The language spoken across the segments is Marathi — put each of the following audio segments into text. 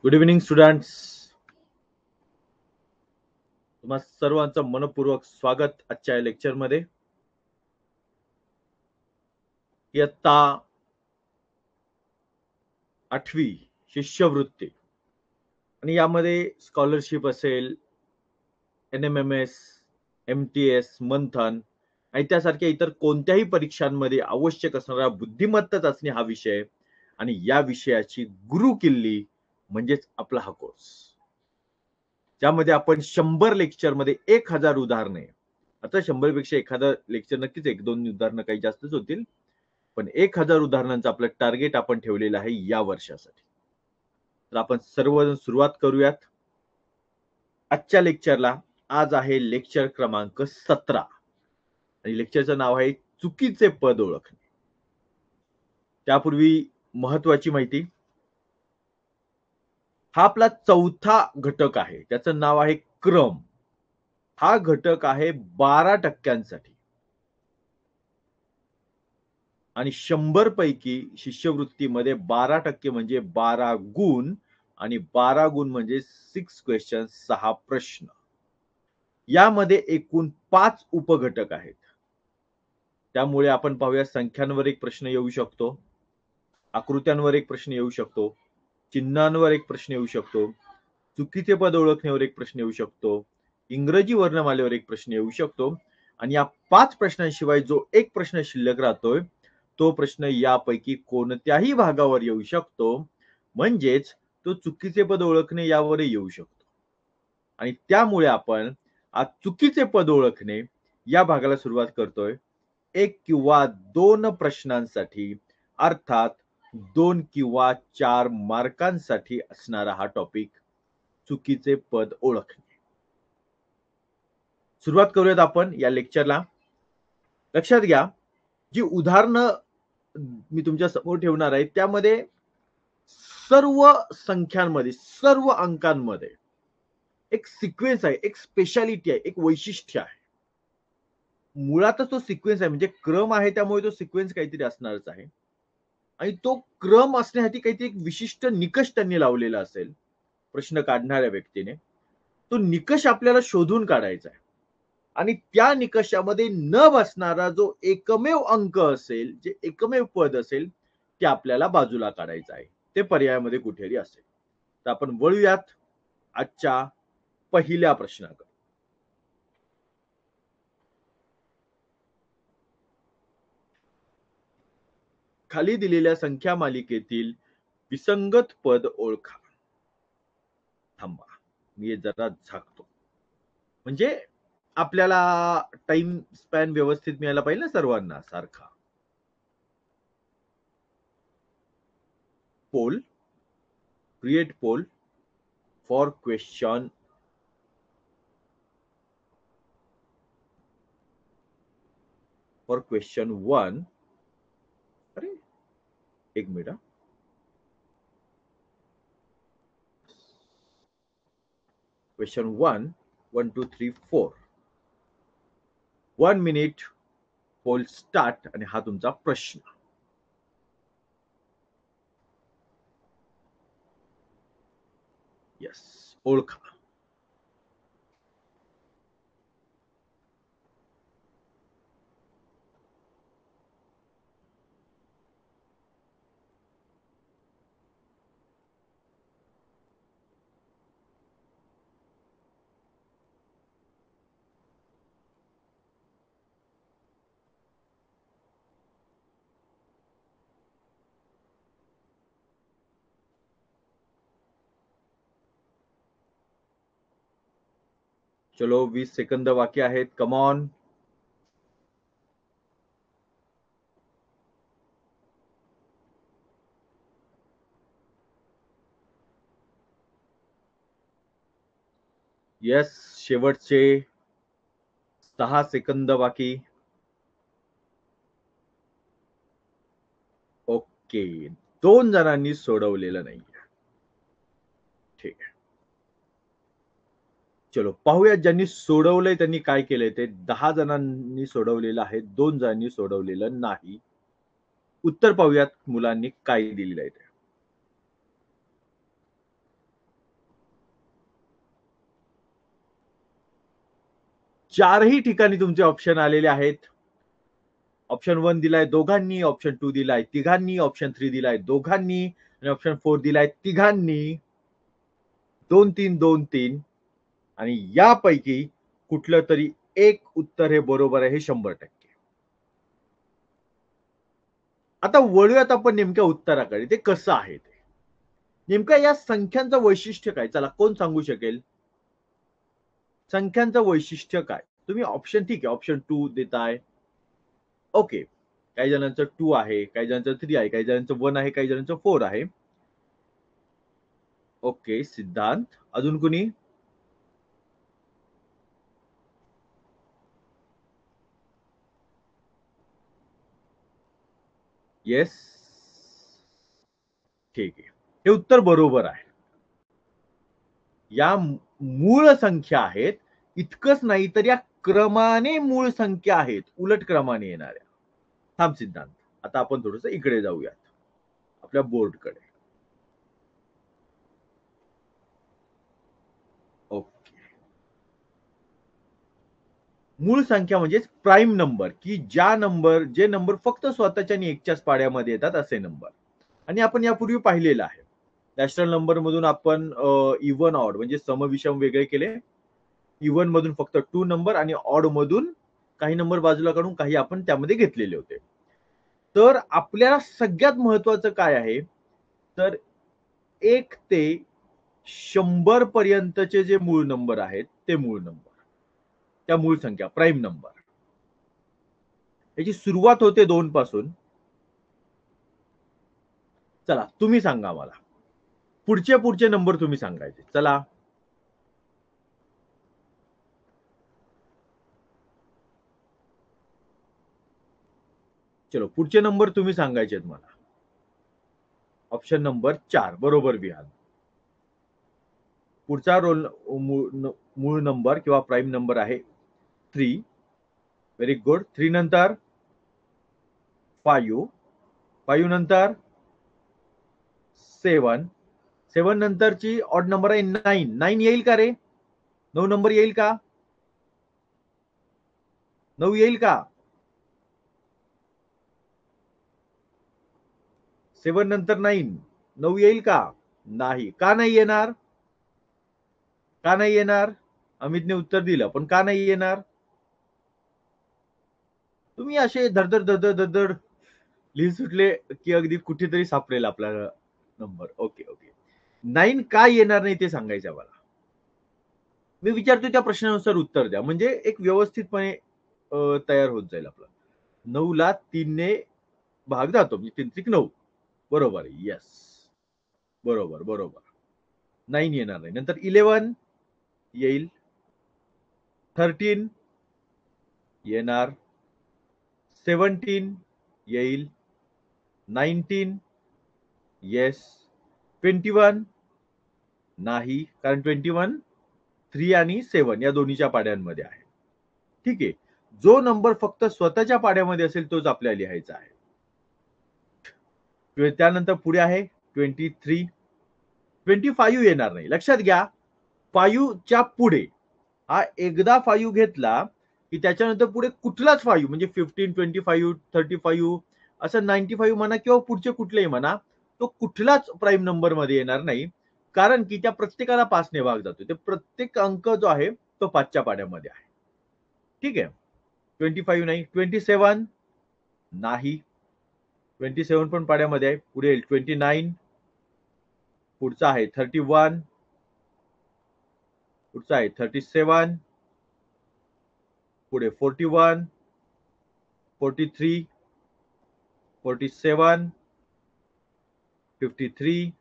Good evening students. तुम्हा सर्वांचं मनपूर्वक स्वागत आजच्या लेक्चरमध्ये. इयत्ता 8वी शिष्यवृत्ती आणि यामध्ये स्कॉलरशिप असेल, NMMS, MTS, मंथन आणि त्यासारख्या इतर कोणत्याही परीक्षांमध्ये आवश्यक असणारा बुद्धिमत्ता चाचणी हा विषय आणि या विषयाची गुरुकिल्ली म्हणजेच आपला हा कोर्स, ज्यामध्ये आपण 100 लेक्चरमध्ये 1000 उदाहरणे, आता 100 पेक्षा एखादा लेक्चर नक्कीच 1-2 उदाहरणं काही जास्तच होतील, पण 1000 उदाहरणांचं आपलं टार्गेट आपण ठेवलेलं आहे या वर्षासाठी. तर आपण सर्वजण सुरुवात करूयात आजच्या लेक्चरला. आज आहे लेक्चर क्रमांक 17 आणि लेक्चरचं नाव आहे चुकीचे पद ओळखणे. त्यापूर्वी महत्वाची माहिती, हा आपला चौथा घटक आहे, त्याचं नाव आहे क्रम. हा घटक आहे 12% आणि 100 पैकी शिष्यवृत्तीमध्ये 12% म्हणजे 12 गुण आणि 12 गुण म्हणजे 6 क्वेश्चन, 6 प्रश्न. यामध्ये एकूण 5 उपघटक आहेत. त्यामुळे आपण पाहूया, संख्यांवर एक प्रश्न येऊ शकतो, आकृत्यांवर एक प्रश्न येऊ शकतो, चिन्हांवर एक प्रश्न येऊ शकतो, चुकीचे पद ओळखण्यावर एक प्रश्न येऊ शकतो, इंग्रजी वर्णमालेवर एक प्रश्न येऊ शकतो आणि या 5 प्रश्नांशिवाय जो एक प्रश्न शिल्लक राहतोय तो प्रश्न यापैकी कोणत्याही भागावर येऊ शकतो, म्हणजेच तो चुकीचे पद ओळखणे यावर येऊ शकतो. आणि त्यामुळे आपण आज चुकीचे पद ओळखणे या भागाला सुरुवात करतोय. 1 किंवा 2 प्रश्नांसाठी, अर्थात 2 किंवा 4 मार्कांसाठी असणारा हा टॉपिक, चुकीचे पद ओळखणे. सुरुवात करूयात आपण या लेक्चरला. लक्षात घ्या, जी उदाहरणं मी तुमच्या समोर ठेवणार आहे त्यामध्ये सर्व संख्यांमध्ये, सर्व अंकांमध्ये एक सिक्वेन्स आहे, एक स्पेशालिटी आहे, एक वैशिष्ट्य आहे. मुळातच तो सिक्वेन्स आहे, म्हणजे क्रम आहे, त्यामुळे तो सिक्वेन्स काहीतरी असणारच आहे आणि तो क्रम असण्यासाठी काहीतरी एक विशिष्ट निकष त्यांनी लावलेला असेल प्रश्न काढणाऱ्या व्यक्तीने. तो निकष आपल्याला शोधून काढायचा आहे आणि त्या निकषामध्ये न बसणारा जो एकमेव अंक असेल, जे एकमेव पद असेल, ते आपल्याला बाजूला काढायचं आहे. ते पर्यायामध्ये कुठेही असेल. तर आपण वळूयात आजच्या पहिल्या प्रश्नाकडे. खाली दिलेल्या संख्या मालिकेतील विसंगत पद ओळखा. थांबा, मी जरा झाकतो, म्हणजे आपल्याला टाइम स्पॅन व्यवस्थित मिळायला पाहिजे ना सर्वांना सारखा. Poll, create poll for question for question 1. अरे एक minute, question 1, 1 2 3 4. 1 minute, poll start आणि हा तुमचा प्रश्न. यस, ओळखा. चलो, 20 सेकंद बाकी आहेत. Come on. येस, शेवटचे 6 सेकंद बाकी. ओके, 2 जणांनी सोडवलेलं नाही. ठीक आहे, चलो पाहूया ज्यांनी सोडवलंय त्यांनी काय केलंय ते. 10 जणांनी सोडवलेलं आहे, 2 जणांनी सोडवलेलं नाही. उत्तर पाहूयात मुलांनी काय दिलेलं आहे ते. चारही ठिकाणी तुमचे ऑप्शन आलेले आहेत. ऑप्शन 1 दिलाय दोघांनी, ऑप्शन 2 दिलाय तिघांनी, ऑप्शन 3 दिलाय दोघांनी आणि ऑप्शन 4 दिलाय तिघांनी. 2-3 2-3 आणि यापैकी कुठलं तरी एक उत्तर हे बरोबर आहे, हे 100%. आता वळूयात आपण नेमक्या उत्तराकडे. ते कसं आहे ते? नेमकं या संख्यांचं वैशिष्ट्य काय? चला कोण सांगू शकेल? संख्यांचं वैशिष्ट्य काय? तुम्ही ऑप्शन ठीक आहे, ऑप्शन 2 देताय. ओके. काही जणांचं 2 आहे, काही जणांचं 3 आहे, काही जणांचं 1 आहे, काही जणांचं 4 आहे. ओके, सिद्धांत. अजून कुणी? येस. ठीक आहे. हे उत्तर बरोबर आहे. या मूळ संख्या आहेत. इतकंच नाही तर या क्रमाने मूळ संख्या आहेत, उलट क्रमाने येणाऱ्या. थांब सिद्धांत. आता आपण थोडंसं इकडे जाऊयात. आपल्या बोर्डकडे. ओके. मूळ संख्या म्हणजे प्राईम नंबर, की जे नंबर फक्त स्वतःच्या आणि एकच्याच पाड्यामध्ये येतात असे नंबर. आणि आपण यापूर्वी पाहिलेलं आहे. नॅशनल नंबर मधून आपण इव्हन ऑड म्हणजे सम विषम वेगळे केले. इव्हन मधून फक्त 2 नंबर आणि ऑड मधून काही नंबर बाजूला काढून काही आपण त्यामध्ये घेतलेले होते. तर आपल्याला सगळ्यात महत्वाचं काय आहे, तर 1 ते 100 पर्यंतचे जे मूळ नंबर आहेत, ते मूळ नंबर. त्या मूळ संख्या, प्राईम नंबर. याची सुरुवात होते 2 पासून. चला तुम्ही सांगा मला. पुढचे नंबर तुम्ही सांगायचे. चला. चलो पुढचे नंबर तुम्ही सांगायचे आहेत मला. ऑप्शन नंबर 4 बरोबर विहान. पुढचा मूळ नंबर किंवा प्राईम नंबर आहे 3. Very good. 3 नंतर 5. 5 नंतर 7. 7 नंतरची ऑड नंबर आहे 9. 9 येईल का रे? 9 नंबर येईल का? 9 येईल का? 7 नंतर 9. 9 येईल का? नाही. का नाही येणार? का नाही येणार? अमितने उत्तर दिलं, पण का नाही येणार? तुम्ही असे धडधड धडधड धडधड लिहिल सुटले की अगदी कुठेतरी सापडेल आपला नंबर. Okay okay. 9 का येणार नाही ते सांगायचं मला. मी विचारतो त्या प्रश्नानुसार उत्तर द्या, म्हणजे एक व्यवस्थितपणे तयार होत जाईल आपलं. 9 ला 3 ने भाग जातो, म्हणजे 3 त्रिक 9. बरोबर आहे. येस. बरोबर बरोबर. 9 येणार नाही. नंतर 11 येईल. 13 येणार. 17 येईल. 19 येस. 21 नाही, कारण 21 3 आणि 7 या दोन्हीच्या पाड्यांमध्ये आहे. ठीक आहे. जो नंबर फक्त स्वतःच्या पाड्यामध्ये असेल तोच आपल्याला लिहायचा आहे. त्यानंतर पुढे आहे 23. 25 येणार नाही. लक्षात घ्या, 5च्या पुढे हा एकदा 5 घेतला की त्याच्यानंतर पुढे कुठलाच 5 म्हणजे 15, 25, 35 असं 95 म्हणा किंवा पुढचे कुठलेही म्हणा, तो कुठलाच प्राईम नंबर मध्ये येणार नाही, कारण की त्या प्रत्येकाला 5 ने भाग जातो. ते प्रत्येक अंक जो आहे तो 5च्या पाड्यामध्ये आहे. ठीक आहे. 25 नाही. 27 नाही. 27 पण पाड्यामध्ये आहे. पुढे 29. पुढचा आहे 31. पुढचा आहे 37. पुढे 41. 43. 47. 53.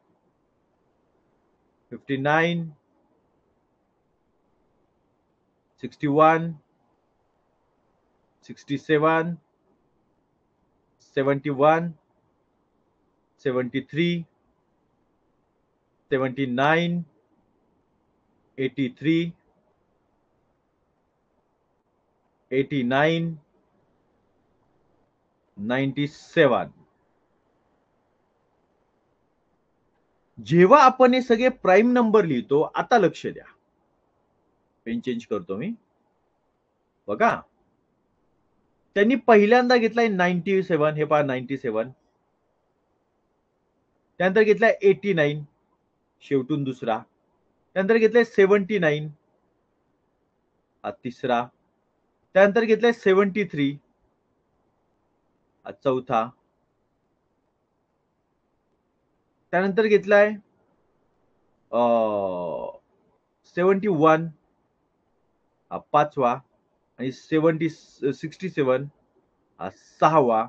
59. 61. 67. 71. 73. 79. 83. 89. 97. जेव्हा आपण हे सगळे प्राईम नंबर लिहितो, आता लक्ष द्या. पेन चेंज करतो मी. बघा, त्यांनी पहिल्यांदा घेतलाय 97, हे पहा 97. त्यानंतर घेतलाय 89, शेवटून दुसरा. त्यानंतर घेतलाय 79, हा तिसरा. त्यानंतर घेतलाय 73, हा चौथा. त्यानंतर घेतलाय 71, हा पाचवा. आणि 67 हा सहावा.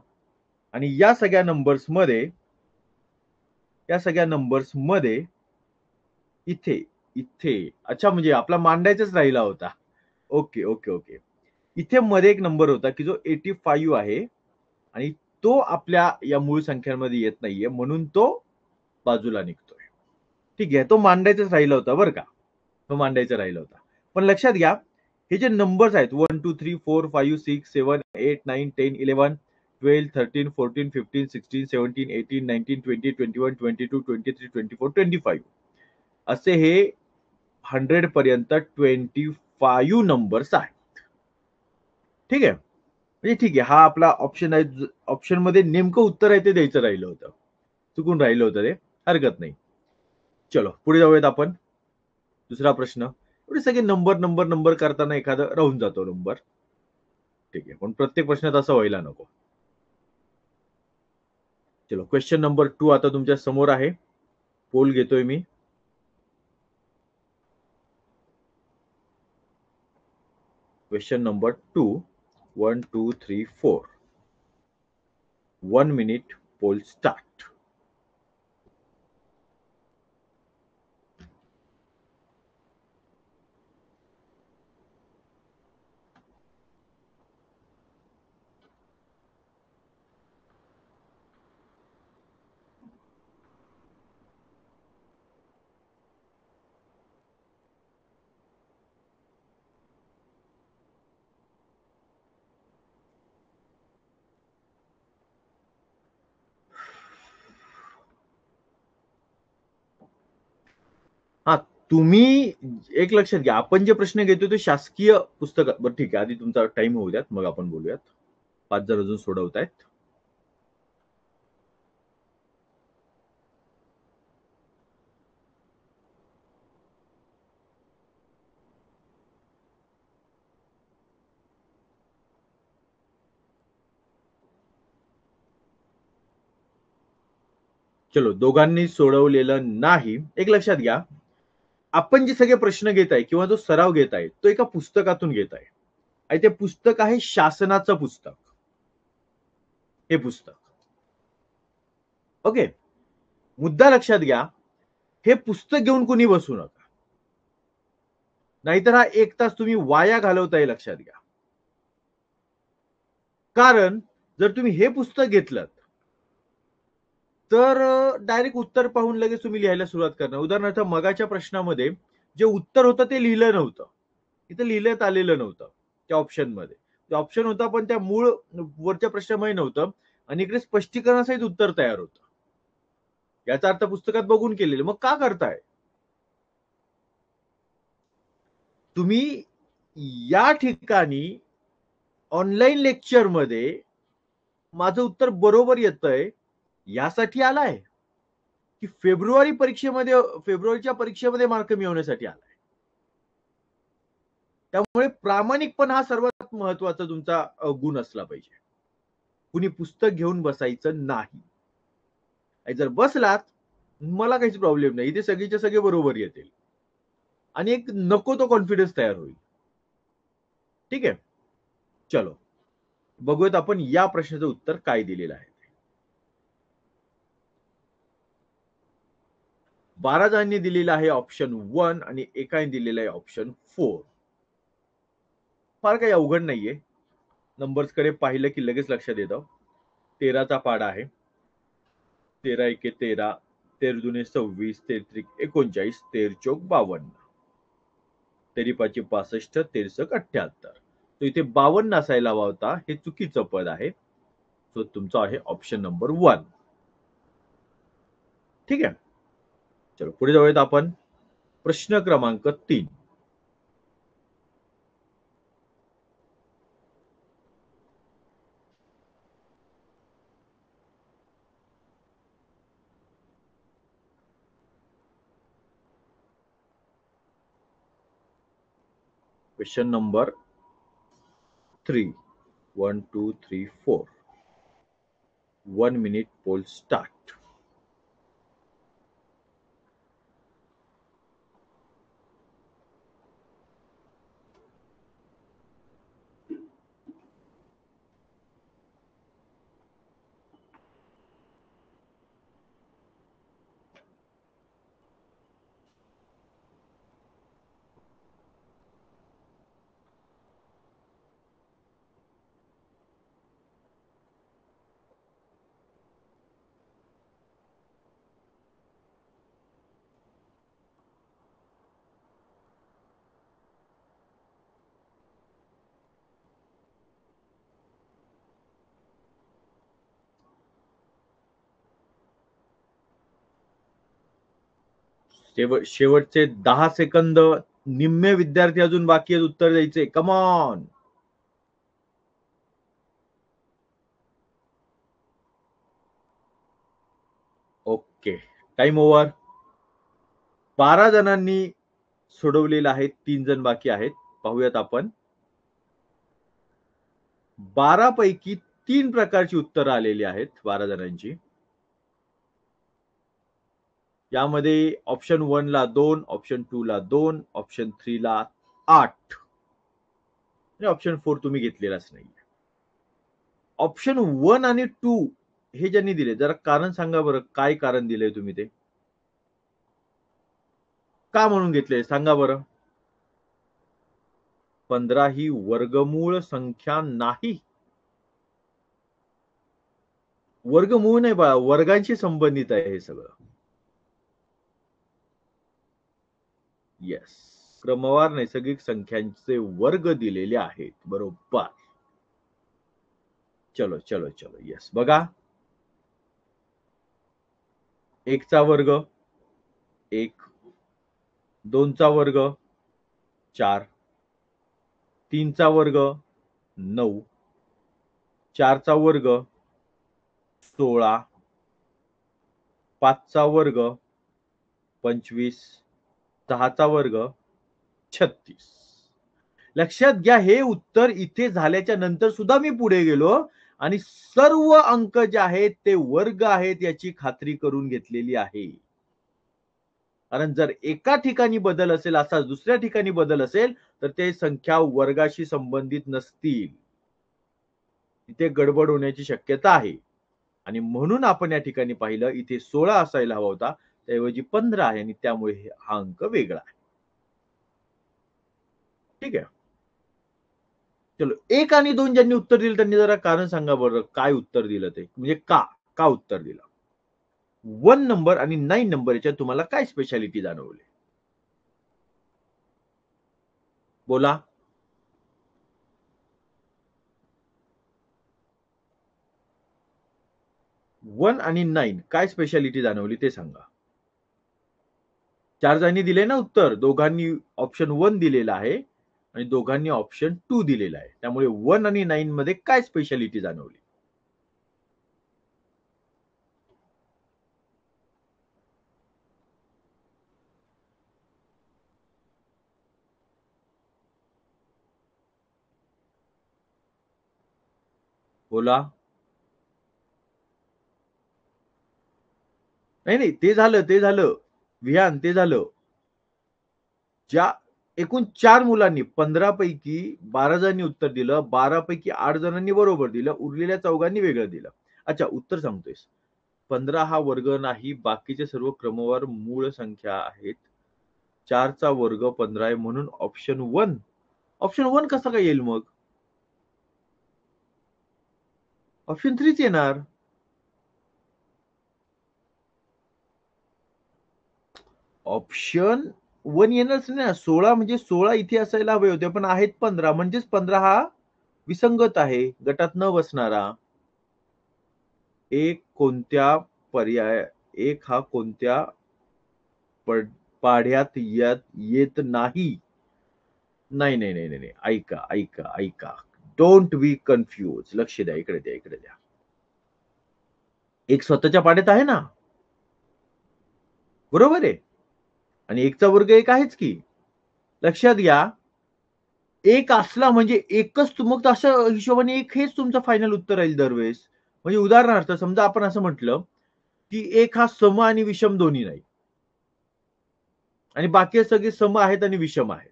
आणि या सगळ्या नंबर्स मध्ये इथे इथे अच्छा, म्हणजे आपला मांडायचाच राहिला होता. Okay okay okay. इथे मध्ये एक नंबर होता की जो 85 आहे आणि तो आपल्या या मूळ संख्यांमध्ये येत नाहीये, म्हणून तो बाजूला निघतोय. ठीक आहे, तो मांडायचाच राहिला होता बरं का, तो मांडायचा राहिला होता. पण लक्षात घ्या, हे जे नंबर्स आहेत 1 2 3 4 5 6 7 8 9 10 11 12 13 14 15 16 17 18 19 20 21 22 23 24 25 असे हे 100 पर्यंत 25 नंबर्स आहेत. ठीक आहे, म्हणजे ठीक आहे, हा आपला ऑप्शन आहे. ऑप्शन मध्ये नेमकं उत्तर आहे ते द्यायचं राहिलं होतं, चुकून राहिलं होतं ते, हरकत नाही. चलो पुढे जाऊयात आपण. दुसरा प्रश्न. एवढे सगळे नंबर नंबर नंबर करताना एखादं राहून जातो नंबर. ठीक आहे, पण प्रत्येक प्रश्नात असं व्हायला नको. चलो क्वेश्चन नंबर 2 आता तुमच्या समोर आहे. पोल घेतोय मी. Question number 2, 1 2 3 4. 1 minute, poll start. हा, तुम्ही एक लक्षात घ्या, आपण जे प्रश्न घेतो ते शासकीय पुस्तक. बरं ठीक आहे, आधी तुमचा टाइम होऊ द्यात, मग आपण बोलूयात. 5 जण अजून सोडवतायत. चलो, दोघांनी सोडवलेलं नाही. एक लक्षात घ्या, आपण जे सगळे प्रश्न घेत आहे किंवा जो सराव घेत आहे तो एका पुस्तकातून घेत आहे. आणि ते पुस्तक आहे शासनाचं पुस्तक. हे पुस्तक, ओके. मुद्दा लक्षात घ्या, हे पुस्तक घेऊन कुणी बसू नका, नाहीतर हा 1 तास तुम्ही वाया घालवताय, लक्षात घ्या. कारण जर तुम्ही हे पुस्तक घेतलं तर डायरेक्ट उत्तर पाहून लगेच तुम्ही लिहायला सुरुवात करणार. उदाहरणार्थ मगाच्या प्रश्नामध्ये जे उत्तर होतं ते लिहिलं नव्हतं, इथं लिहिण्यात आलेलं नव्हतं त्या ऑप्शन मध्ये. ते ऑप्शन होता पण त्या मूळ वरच्या प्रश्नामध्ये नव्हतं, आणि इकडे स्पष्टीकरणासहित उत्तर तयार होतं. याचा अर्थ पुस्तकात बघून केलेलं. मग का करताय तुम्ही? या ठिकाणी ऑनलाईन लेक्चर मध्ये माझं उत्तर बरोबर येतंय यासाठी आलाय की फेब्रुवारीच्या परीक्षेमध्ये मार्क मिळवण्यासाठी आलाय? त्यामुळे प्रामाणिकपणा हा सर्वात महत्वाचा तुमचा गुण असला पाहिजे. कुणी पुस्तक घेऊन बसायचं नाही. जर बसलात, मला काहीच प्रॉब्लेम नाही, इथे सगळीच्या सगळे बरोबर येतील आणि एक नको तो कॉन्फिडन्स तयार होईल. ठीक आहे, चलो बघूयात आपण या प्रश्नाचं उत्तर काय दिलेलं आहे. 12 जणांनी दिलेलं आहे ऑप्शन 1 आणि एकाने दिलेलं आहे ऑप्शन 4. फार काही अवघड नाहीये, नंबर्स कडे पाहिलं की लगेच लक्षात येतं. 13चा पाढा आहे. 13 एके 13, 13 दुने 26, 13 त्रिक 39, 13 चौक 52, 13 पाची 65, 13 सक 78. तो इथे 52 असायला हवा होता, हे चुकीचं पद आहे. सो तुमचा आहे ऑप्शन नंबर 1. ठीक आहे, चलो पुढे जाऊयात आपण. प्रश्न क्रमांक 3. Question number 3. 1, 2, 3, 4. 1 minute poll start. शेवटचे 10 सेकंद. निम्मे विद्यार्थी अजून बाकी आहेत उत्तर द्यायचे. Come on. Okay, time over. 12 जणांनी सोडवलेलं आहे, 3 जण बाकी आहेत. पाहूयात आपण. 12 पैकी 3 प्रकारची उत्तरं आलेली आहेत 12 जणांची. यामध्ये ऑप्शन 1 ला 2, ऑप्शन 2 ला 2, ऑप्शन 3 ला 8 आणि ऑप्शन 4 तुम्ही घेतलेलाच नाही. ऑप्शन 1 आणि 2 हे ज्यांनी दिले, जरा कारण सांगा बरं, काय कारण दिलंय तुम्ही ते? का म्हणून घेतले सांगा बरं? 15 ही वर्गमूळ संख्या नाही. वर्गमूळ नाही बाळा, वर्गांशी संबंधित आहे हे सगळं. येस, क्रमवार नैसर्गिक संख्यांचे वर्ग दिलेले आहेत. बरोबर. चलो चलो चलो. येस, बघा. 1 चा वर्ग 1, 2 चा वर्ग 4, 3 चा वर्ग 9, 4 चा वर्ग 16, 5 चा वर्ग 25, 6 चा वर्ग 36. लक्षात घ्या, हे उत्तर इथे झाल्याच्या नंतर सुद्धा मी पुढे गेलो आणि सर्व अंक जे आहेत ते वर्ग आहेत याची खात्री करून घेतलेली आहे. कारण जर एका ठिकाणी बदल असेल, असा दुसऱ्या ठिकाणी बदल असेल, तर ते संख्या वर्गाशी संबंधित नसतील. इथे गडबड होण्याची शक्यता आहे. आणि म्हणून आपण या ठिकाणी पाहिलं, इथे 16 असायला हवा होता, त्याऐवजी 15 आहे आणि त्यामुळे हा अंक वेगळा आहे. ठीक आहे. चलो, 1 आणि 2 ज्यांनी उत्तर दिलं त्यांनी जरा कारण सांगा बरं, काय उत्तर दिलं ते, म्हणजे का उत्तर दिलं? 1 नंबर आणि 9 नंबर याच्यात तुम्हाला काय स्पेशालिटी जाणवली? बोला. 1 आणि 9 काय स्पेशालिटी जाणवली ते सांगा. 4 जणांनी दिले ना उत्तर, दोघांनी ऑप्शन 1 दिलेला आहे आणि दोघांनी ऑप्शन 2 दिलेला आहे. त्यामुळे 1 आणि 9 मध्ये काय स्पेशालिटी जाणवली? बोला. नाही, ते झालं विहान, ते झालं. ज्या एकूण 4 मुलांनी 15 पैकी 12 जणांनी उत्तर दिलं, 12 पैकी 8 जणांनी बरोबर दिलं, उरलेल्या 4 वेगळं दिलं. अच्छा, उत्तर सांगतोयस. 15 हा वर्ग नाही, बाकीचे सर्व क्रमवार मूळ संख्या आहेत. 4 चा वर्ग 15 आहे, म्हणून ऑप्शन 1. ऑप्शन 1 कसा काय येईल मग? ऑप्शन 3 येणार. ऑप्शन 1 येणारच नाही. 16 म्हणजे 16 इथे असायला हवे होते, पण आहेत 15, म्हणजेच 15 हा विसंगत आहे, गटात न बसणारा. एक कोणत्या पर्याय एक हा कोणत्या पाढ्यात येत नाही. नाही. ऐका. Don't be confuse. लक्ष द्या, इकडे द्या. एक स्वतःच्या पाढ्यात आहे ना, बरोबर आहे. आणि 1 चा वर्ग 1 आहेच की. लक्षात घ्या, एक असला म्हणजे एकच मग तसं हिशोबाने एक हेच तुमचं फायनल उत्तर राहील दरवेळेस. म्हणजे उदाहरणार्थ समजा आपण असं म्हटलं, की एक हा सम आणि विषम दोन्ही नाही. आणि बाकी सगळे सम आहेत आणि विषम आहेत.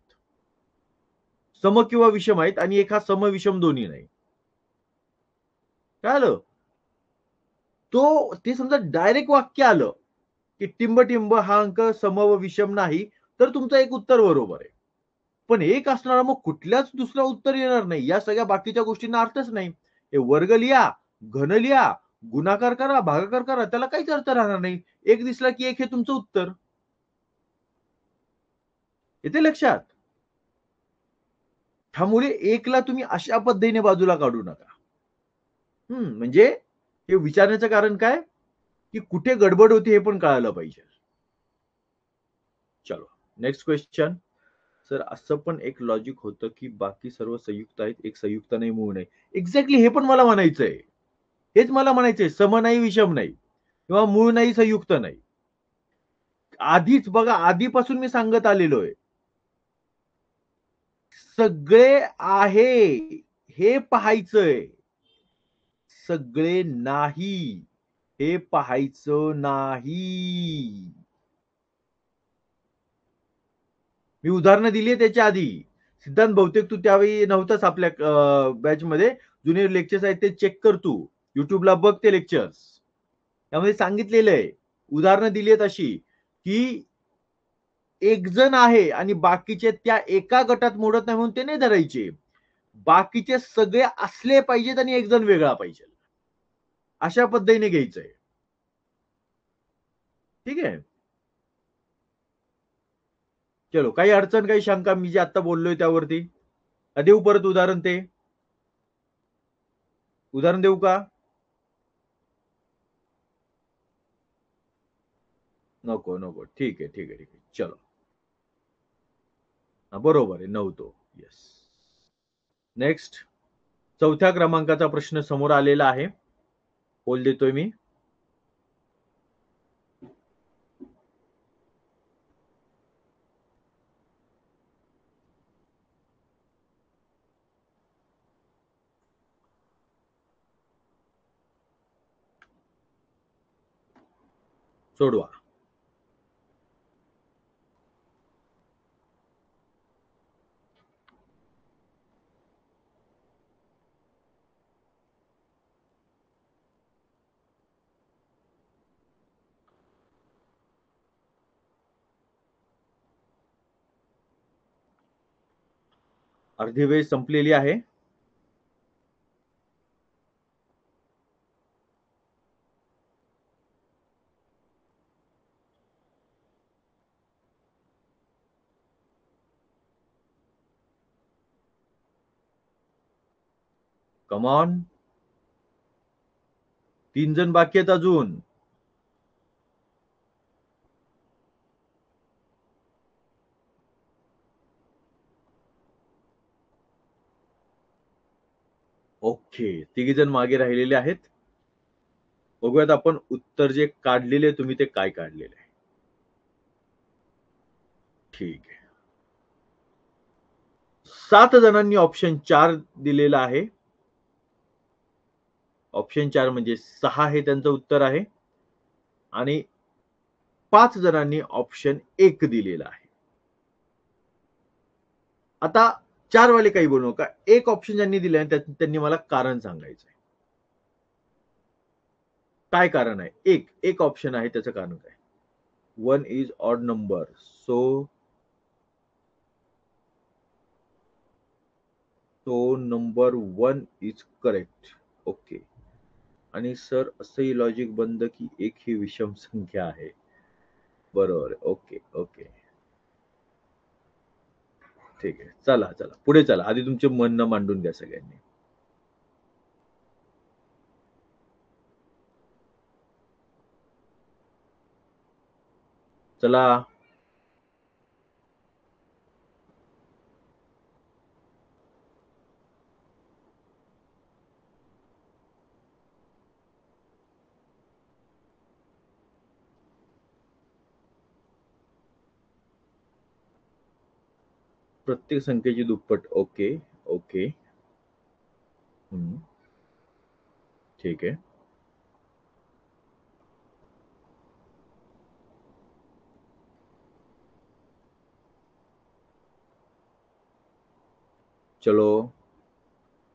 सम किंवा विषम आहेत आणि एक हा सम, विषम दोन्ही नाही. कळालं? ते समजा डायरेक्ट वाक्य आलं, की टिंब-टिंब हा अंक सम व विषम नाही, तर तुमचं एक उत्तर बरोबर आहे. पण एक असणारा मग कुठल्याच दुसरं उत्तर येणार नाही. या सगळ्या बाकीच्या गोष्टींना अर्थच नाही. हे वर्ग लिहा, घन लिहा, गुणाकार करा, भागाकार करा, त्याला काहीच अर्थ राहणार नाही. एक दिसला की एक हे तुमचं उत्तर. येते लक्षात? त्यामुळे एकला तुम्ही अशा पद्धतीने बाजूला काढू नका. म्हणजे हे विचारण्याचं कारण काय? की कुठे गडबड होती हे पण कळायला पाहिजे. चलो नेक्स्ट क्वेश्चन. सर असं पण एक लॉजिक होतं, की बाकी सर्व संयुक्त आहेत, एक संयुक्त नाही, मूळ नाही. एक्झॅक्टली हे पण मला म्हणायचंय. हेच मला म्हणायचंय. सम नाही, विषम नाही किंवा मूळ नाही, संयुक्त नाही. आधीच बघा, आधीपासून मी सांगत आलेलो आहे. सगळे आहे हे पाहायचंय. सगळे नाही हे पाहायचं नाही. मी उदाहरणं दिली आहे त्याच्या आधी. सिद्धांत बहुतेक तू त्यावेळी नव्हताच आपल्या बॅचमध्ये. जुने लेक्चर्स आहेत ते चेक कर तू. YouTubeला बघ ते लेक्चर्स. त्यामध्ये सांगितलेलं आहे. उदाहरणं दिली आहेत अशी, की एक जण आहे आणि बाकीचे त्या एका गटात मोडत नाही म्हणून ते नाही धरायचे. बाकीचे सगळे असले पाहिजेत आणि एक जण वेगळा पाहिजे. अशा पद्धतीने घ्यायचंय. ठीक आहे? चलो काही अडचण, काही शंका मी जे आता बोललोय त्यावरती? देऊ परत उदाहरण ते? उदाहरण देऊ का? नको, नको. ठीक आहे, ठीक आहे, ठीक आहे. चलो. बरोबर आहे. नव्हतो. येस. नेक्स्ट. चौथ्या क्रमांकाचा प्रश्न समोर आलेला आहे. पोल देतोय मी. सोडवा. अर्धी वेळ संपलेली आहे. Come on. 3 जण बाकी आहेत अजून. ओके. तिघी जण मागे राहिलेले आहेत. बघूयात आपण उत्तर जे काढलेले तुम्ही ते काय काढलेले आहे. ठीक आहे. 7 जणांनी ऑप्शन 4 दिलेला आहे. ऑप्शन 4 म्हणजे 6 हे त्यांचं उत्तर आहे. आणि 5 जणांनी ऑप्शन 1 दिलेला आहे. आता 4 वाले काही बोलू नका. एक ऑप्शन ज्यांनी दिलंय त्यांनी मला कारण सांगायचंय. काय कारण आहे? एक ऑप्शन आहे त्याचं कारण काय? 1 is odd number. So number 1 is correct. Okay. आणि सर असंही लॉजिक बनतं की 1 ही विषम संख्या आहे. बरोबर आहे. Okay, okay. ठीक आहे. चला, चला. पुढे चला. आधी तुमचे म्हणणं मांडून द्या सगळ्यांनी. चला. प्रत्येक संख्येची दुप्पट. Okay, okay. ठीक आहे. चलो,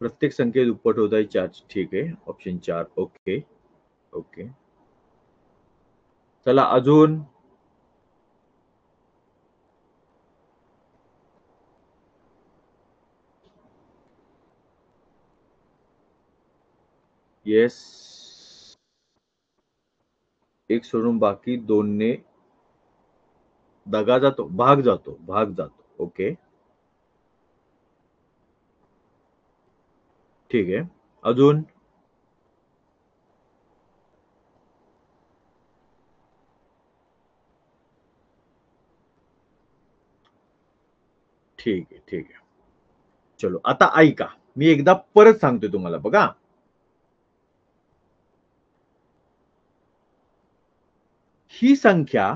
प्रत्येक संख्ये दुप्पट होत आहे 4. ठीक आहे. ऑप्शन 4. Okay, okay. चला अजून. येस. 1 सोडून बाकी 2 ने भाग जातो. ओके. ठीक आहे. अजून. ठीक आहे, ठीक आहे. चलो आता ऐका. मी एकदा परत सांगतोय तुम्हाला बघा. ही संख्या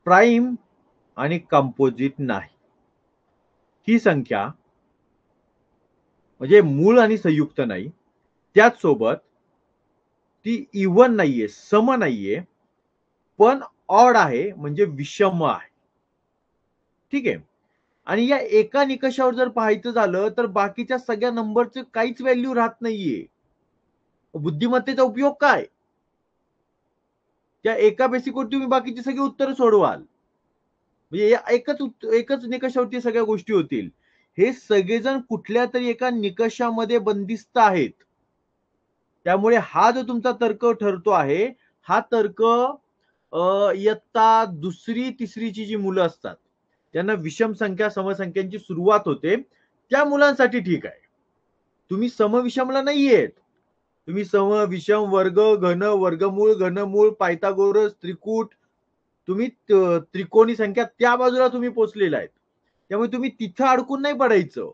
प्राईम आणि कंपोजिट नाही. ही संख्या म्हणजे मूळ आणि संयुक्त नाही. त्याच सोबत ती इव्हन नाहीये, सम नाहीये, पण ऑड आहे म्हणजे विषम आहे. ठीक आहे. आणि या एका निकषावर जर पाहायचं झालं तर बाकीच्या सगळ्या नंबरचे काहीच व्हॅल्यू राहत नाहीये. बुद्धिमत्तेचा उपयोग काय? त्या एका बेसिकवर तुम्ही बाकीची सगळी उत्तरं सोडवाल. म्हणजे या एकच निकषावरती सगळ्या गोष्टी होतील. हे सगळेजण कुठल्या तरी एका निकषामध्ये बंदिस्त आहेत. त्यामुळे हा जो तुमचा तर्क ठरतो आहे, हा तर्क इयत्ता 2री, 3रीची जी मुलं असतात, त्यांना विषम संख्या, समसंख्यांची सुरुवात होते. त्या मुलांसाठी ठीक आहे. तुम्ही समविषमला नाहीयेत. तुम्ही सम, विषम, वर्ग, घन, वर्गमूळ, घनमूळ, पायथागोरस, त्रिकूट, तुम्ही त्रिकोणी संख्या त्या बाजूला तुम्ही पोहोचलेला आहेत. त्यामुळे तुम्ही तिथं अडकून नाही पडायचं.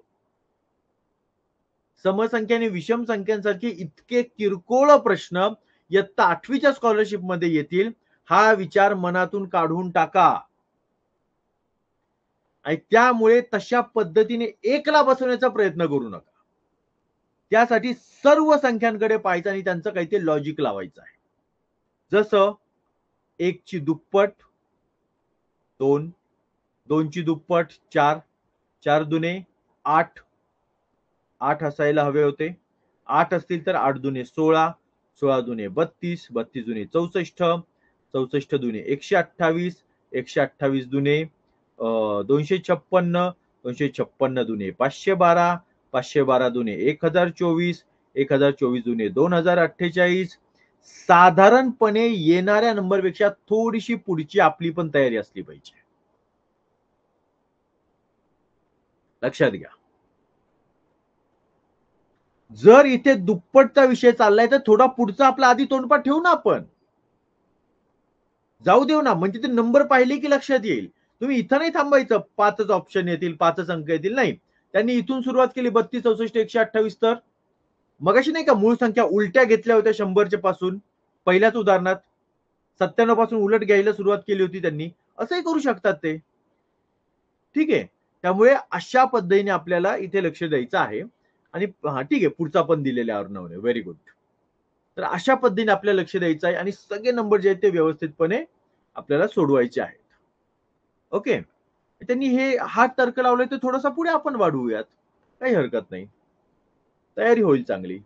समसंख्या आणि विषम संख्यांसारखे इतके किरकोळ प्रश्न इयत्ता 8वीच्या स्कॉलरशिपमध्ये येतील, हा विचार मनातून काढून टाका. आणि त्यामुळे तशा पद्धतीने 1ला बसवण्याचा प्रयत्न करू नका. त्यासाठी सर्व संख्यांकडे पाहायचं आणि त्यांचं काहीतरी लॉजिक लावायचं आहे. जसं 1 ची दुप्पट 2, 2 ची दुप्पट 4, 4 दुने 8, 8 असायला हवे होते. 8 असतील तर 8 दुने 16, 16 दुने 32, 32 दुने 64, 64 दुने 128, 128 दुने 256, 256 दुने 512, 512 दुने 1024, 1024 दुने 2048. साधारणपणे येणाऱ्या नंबरपेक्षा थोडीशी पुढची आपली पण तयारी असली पाहिजे. लक्षात घ्या. जर इथे दुप्पटचा विषय चाललाय तर थोडा पुढचा आपला आधी तोंडपाठ ठेवू ना आपण. जाऊ देऊ ना, म्हणजे ते नंबर पाहिले की लक्षात येईल. तुम्ही इथं नाही थांबायचं 5च ऑप्शन येतील, 5च अंक येतील. नाही. त्यांनी इथून सुरुवात केली 32, 64, 128 तर मगाशी नाही का मूळ संख्या उलट्या घेतल्या होत्या 100च्या पासून पहिल्याच उदाहरणात 97 पासून उलट घ्यायला सुरुवात केली होती त्यांनी. असंही करू शकतात ते. ठीक आहे. त्यामुळे अशा पद्धतीने आपल्याला इथे लक्ष द्यायचं आहे. आणि हा ठीक आहे, पुढचा पण दिलेला आहे अर्णवने. Very good. तर अशा पद्धतीने आपल्याला लक्ष द्यायचं आहे आणि सगळे नंबर जे आहेत ते व्यवस्थितपणे आपल्याला सोडवायचे आहेत. ओके. त्यांनी हा तर्क लावलाय तर थोडासा पुढे आपण वाढवूयात. काही हरकत नाही. तयारी होईल चांगली.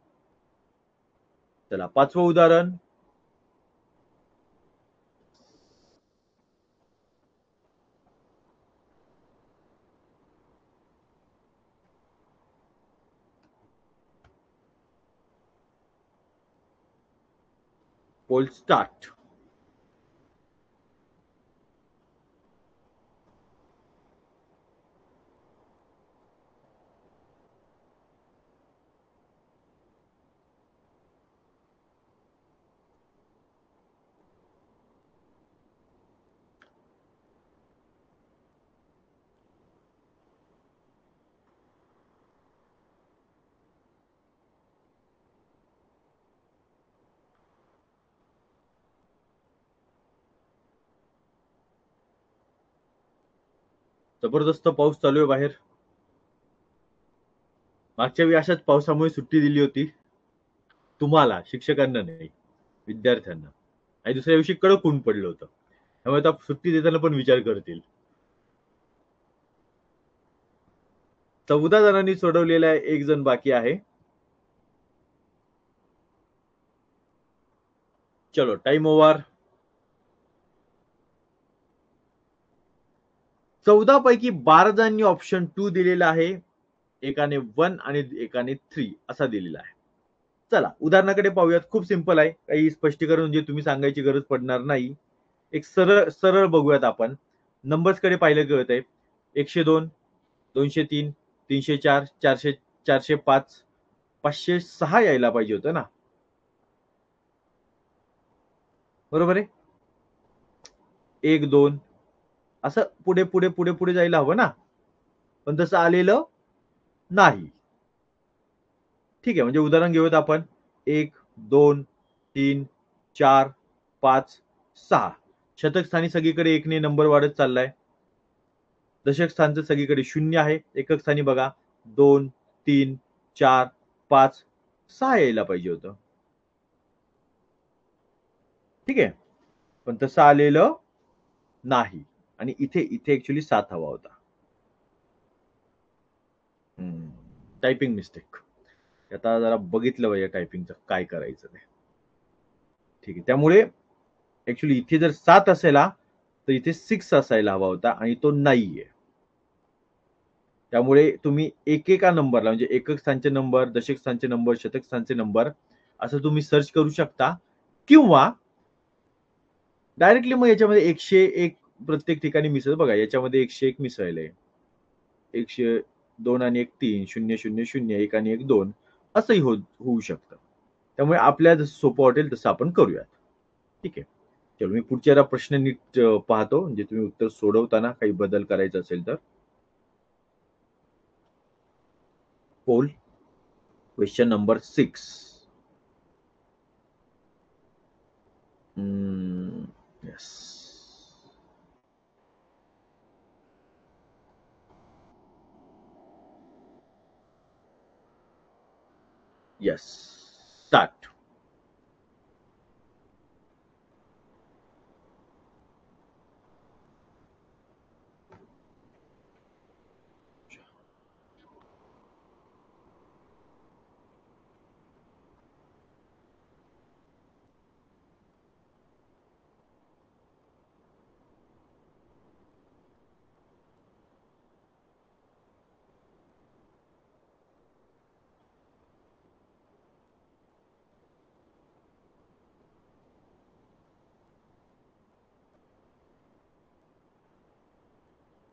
चला 5वं उदाहरण. Pole start. जबरदस्त पाऊस चालू आहे बाहेर. मागच्या वेळी अशाच पावसामुळे सुट्टी दिली होती. तुम्हाला, शिक्षकांना नाही, विद्यार्थ्यांना. आणि दुसऱ्या दिवशी कडक ऊन पडलं होतं. त्यामुळे आता सुट्टी देताना पण विचार करतील. 14 जणांनी सोडवलेला आहे, 1 जण बाकी आहे. चलो, टाइम ओव्हर. 14 पैकी 12 जणांनी ऑप्शन 2 दिलेला आहे. एकाने 1 आणि एकाने 3 असा दिलेला आहे. चला, उदाहरणाकडे पाहूयात. खूप सिंपल आहे. काही स्पष्टीकरण म्हणजे तुम्ही सांगायची गरज पडणार नाही. एक सरळ सरळ बघूयात आपण. नंबर्स कडे पाहिलं कळतंय. 102, 203, 304, 400, 405, 506 यायला पाहिजे होतं ना. बरोबर आहे. 1, 2 असं पुढे पुढे पुढे पुढे जायला हवं ना. पण तसं आलेलं नाही. ठीक आहे, म्हणजे उदाहरण घेऊयात आपण. 1, 2, 3, 4, 5, 6. शतक स्थानी सगळीकडे 1 ने नंबर वाढत चाललाय. दशक स्थानचं सगळीकडे 0 आहे. एकक स्थानी बघा 2, 3, 4, 5, 6 यायला पाहिजे होतं. ठीक आहे, पण तसं आलेलं नाही. आणि इथे इथे ऍक्च्युली 7 हवा होता. Typing mistake. आता जरा बघितलं पाहिजे टायपिंगचं काय करायचं ते. ठीक आहे, त्यामुळे ऍक्च्युली इथे जर 7 असेल तर इथे 6 असायला हवा होता आणि तो नाहीये. त्यामुळे तुम्ही एकेका नंबरला म्हणजे एकक स्थानचे नंबर, दशक स्थानचे नंबर, शतक स्थानचे नंबर असं तुम्ही सर्च करू शकता, किंवा डायरेक्टली मग याच्यामध्ये 101 प्रत्येक ठिकाणी मिसळ. बघा, याच्यामध्ये 101 मिसळलंय. 102 आणि 1 3, 0 0 0, 1 आणि 1 2 असंही होऊ शकतं. त्यामुळे आपल्याला जसं सोपं वाटेल तसं आपण करूयात. ठीक आहे. चलो, मी पुढच्या प्रश्न नीट पाहतो, म्हणजे तुम्ही उत्तर सोडवताना काही बदल करायचा असेल तर. Poll question number 6. Yes. Yes. Start.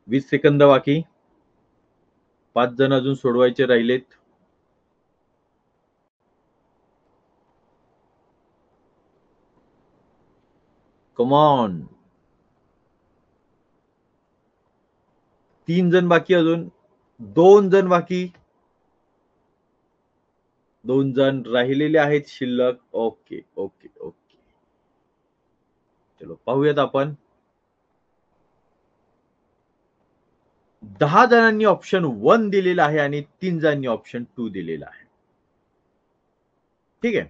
वीस सेकंद बाकी. 5 जण अजून सोडवायचे राहिलेत. Come on. 3 जण बाकी अजून. 2 जण बाकी. 2 जण राहिलेले आहेत शिल्लक. Okay okay okay. चलो, पाहूयात आपण. 10 जणांनी ऑप्शन 1 दिलेला आहे आणि 3 जणांनी ऑप्शन 2 दिलेला आहे. ठीक आहे,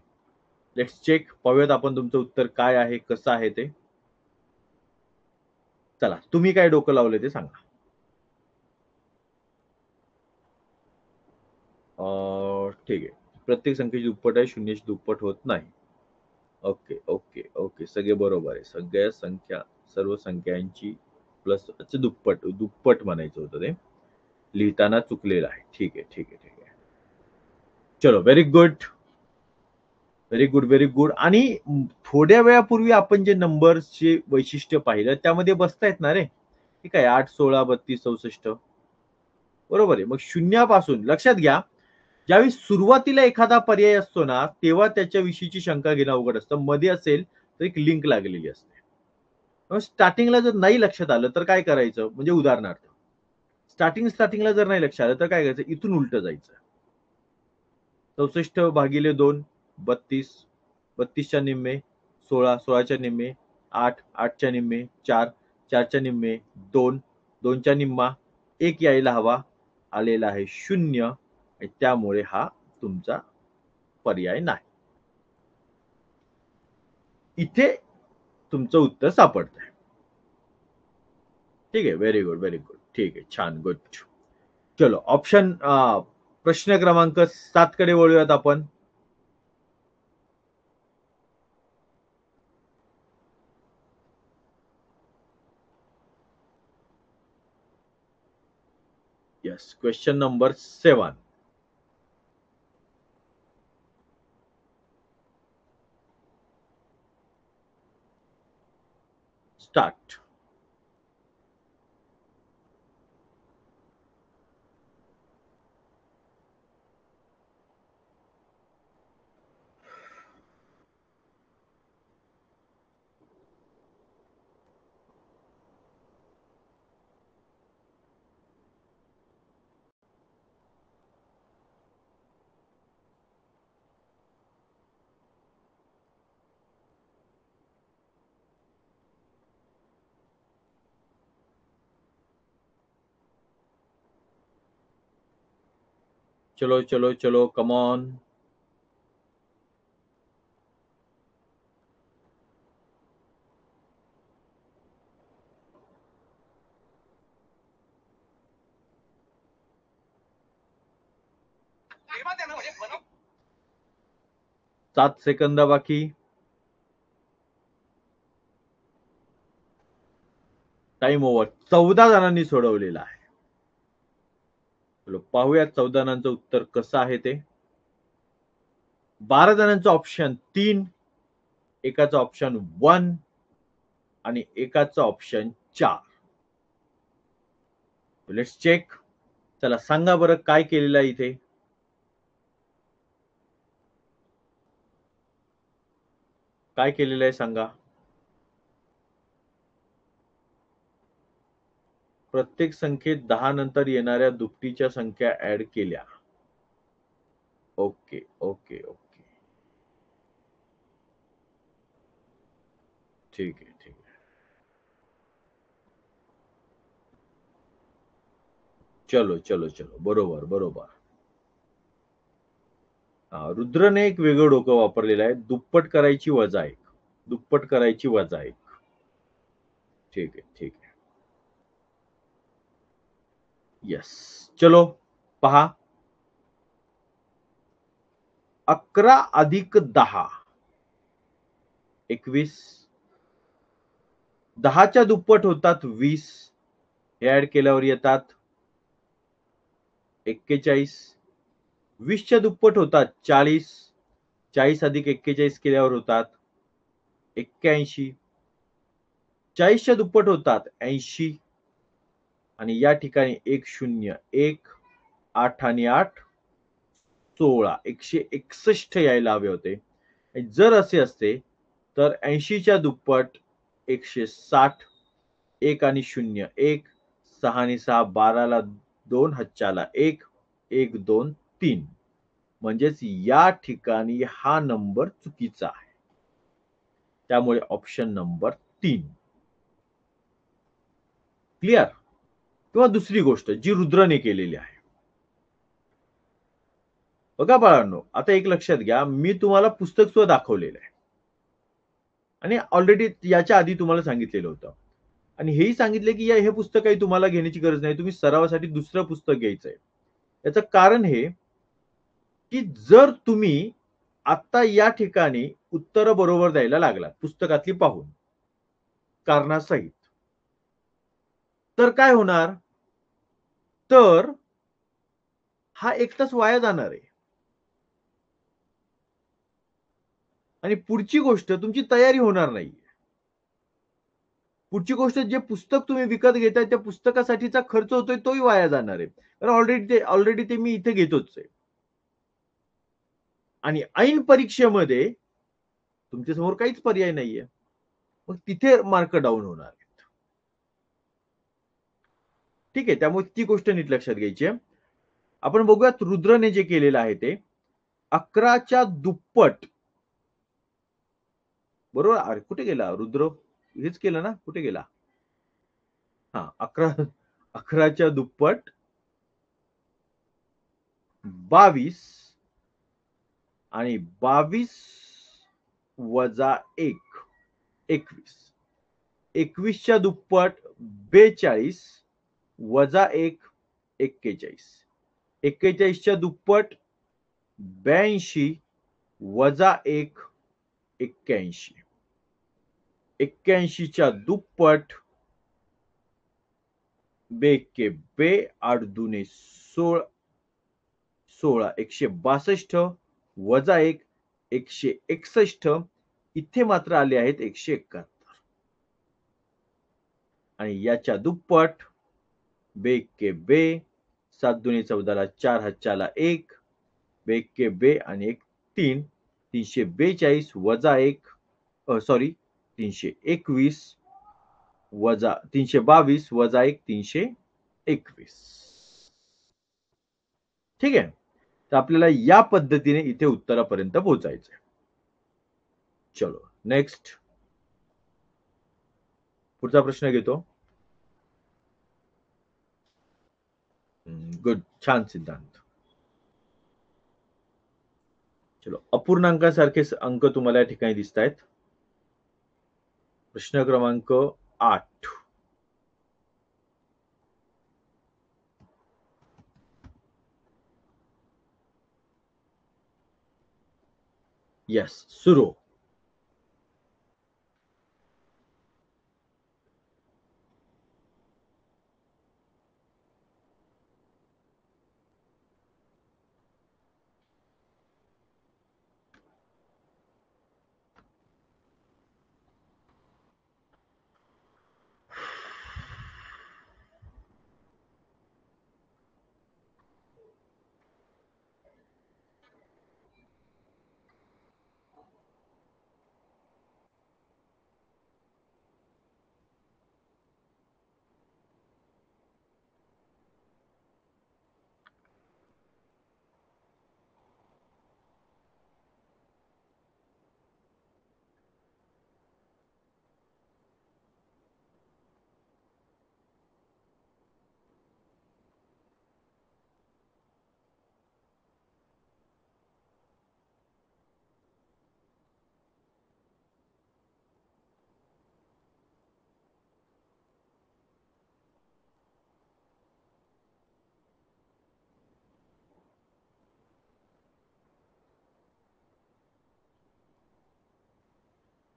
लेट्स चेक. पाहूयात आपण तुमचं उत्तर काय आहे, कसं आहे ते. चला, तुम्ही काय डोकं लावले ते सांगा. ठीक आहे. प्रत्येक संख्येची दुप्पट आहे, शून्याची दुप्पट होत नाही. ओके ओके ओके, सगळे बरोबर आहे. सगळ्या संख्या, सर्व संख्यांची प्लस दुप्पट दुप्पट म्हणायचं होतं ते, लिहिताना चुकलेलं आहे. ठीक आहे ठीक आहे ठीक आहे. चलो, very good very good very good. आणि थोड्या वेळापूर्वी आपण जे नंबरचे वैशिष्ट्य पाहिलं त्यामध्ये बसतायत ना रे. ठीक आहे, 8, 16, 32, 64. बरोबर आहे. मग शून्यापासून लक्षात घ्या, ज्यावेळी सुरुवातीला एखादा पर्याय असतो ना, तेव्हा त्याच्याविषयीची शंका घेणं अवघड असतं. मध्ये असेल तर एक लिंक लागलेली असते. स्टार्टिंगला जर नाही लक्षात आलं तर काय करायचं, म्हणजे उदाहरणार्थ स्टार्टिंगला जर नाही लक्षात आलं तर काय करायचं, इथून उलट जायचं. 64 भागिले 2 32, 32च्या निम्मे 16, 16च्या निम्मे 8, 8च्या निम्मे 4, 4च्या निम्मे 2, 2च्या निम्मा 1 यायला हवा, आलेला आहे 0 आणि त्यामुळे हा तुमचा पर्याय नाही. इथे तुमचं उत्तर सापडतंय. ठीक आहे. Very good, very good. ठीक आहे. छान. गुड. चलो ऑप्शन प्रश्न क्रमांक 7 कडे वळूयात आपण. येस. Question number 7. स्टार्ट. चलो चलो चलो, कम ऑन. सात सेकंद बाकी. Time over. 14 जणांनी सोडवलेला आहे. चलो पाहूया 14 जणांचं उत्तर कसं आहे ते. 12 जणांचं ऑप्शन 3, एकाचं ऑप्शन 1 आणि एकाचं ऑप्शन 4. Let's check. चला सांगा बरं काय केलेलं आहे इथे. काय केलेलं आहे सांगा. प्रत्येक संख्येत 10 नंतर येणाऱ्या दुपटीच्या संख्या ऍड केल्या. Okay okay okay. ठीक आहे ठीक आहे. चलो चलो चलो. बरोबर बरोबर. रुद्रने एक वेगळं डोकं वापरलेलं आहे. दुप्पट करायची वजा 1. दुप्पट करायची वजा 1. ठीक आहे ठीक आहे. येस. चलो पहा. 11 अधिक 10 21. 10च्या दुप्पट होतात 20. हे ऍड केल्यावर येतात 41. 20च्या दुप्पट होतात 40. 40 अधिक 41 केल्यावर होतात 81. 40च्या दुप्पट होतात 80 आणि या ठिकाणी 101. 8 आणि 8 16. 161 यायला हवे होते. जर असे असते तर 80च्या दुप्पट 160. 1 आणि 0 1. 6 आणि 6 12ला 2 हातच्याला 1. 1 2 3. म्हणजेच या ठिकाणी हा नंबर चुकीचा आहे. त्यामुळे ऑप्शन नंबर 3. क्लिअर. किंवा दुसरी गोष्ट जी रुद्रने केलेली आहे. बघा बाळांनो, आता एक लक्षात घ्या. मी तुम्हाला पुस्तक सुद्धा दाखवलेलं आहे आणि ऑलरेडी याच्या आधी तुम्हाला सांगितलेलं होतं आणि हेही सांगितले की हे पुस्तक काही तुम्हाला घेण्याची गरज नाही. तुम्ही सरावासाठी दुसरं पुस्तक घ्यायचंय. याचं कारण हे की जर तुम्ही आता या ठिकाणी उत्तर बरोबर द्यायला लागलात पुस्तकातली पाहून कारणासहित, तर काय होणार. तर हा 1 तास वाया जाणार आहे आणि पुढची गोष्ट तुमची तयारी होणार नाही. पुढची गोष्ट जे पुस्तक तुम्ही विकत घेताय त्या पुस्तकासाठीचा खर्च होतोय तोही वाया जाणार आहे. कारण ऑलरेडी ते मी इथे घेतोच आहे आणि ऐन परीक्षेमध्ये तुमच्या समोर काहीच पर्याय नाहीये. मग तिथे मार्क डाऊन होणार आहेत. ठीक आहे. त्यामुळे ती गोष्ट नीट लक्षात घ्यायची आहे. आपण बघूयात रुद्रने जे केलेलं आहे ते 11च्या दुप्पट. बरोबर. अरे कुठे गेला रुद्र. हेच केलं ना. कुठे गेला. 11 11च्या दुप्पट 22 आणि 22 वजा 1 21. 21च्या दुप्पट 42 वजा 1 41. 41च्या दुप्पट 82 वजा 1 81. 81च्या दुप्पट 2 के 2 8 दूने 16 162 वजा 1 161. इथे मात्र आले आहेत 171 आणि याच्या दुप्पट 2 के 2 7 दूने 14 4 हातच्याला 1 2 के 2 आणि 1 3 342 वजा 1 सॉरी 321 वजा 322 वजा 1 321. ठीक आहे. तर आपल्याला या पद्धतीने इथे उत्तरापर्यंत पोहोचायचं आहे. चलो नेक्स्ट पुढचा प्रश्न घेतो. गुड, छान सिद्धांत. चलो अपूर्णांकासारखे अंक तुम्हाला या ठिकाणी दिसत आहेत. प्रश्न क्रमांक 8. यस, सुरू.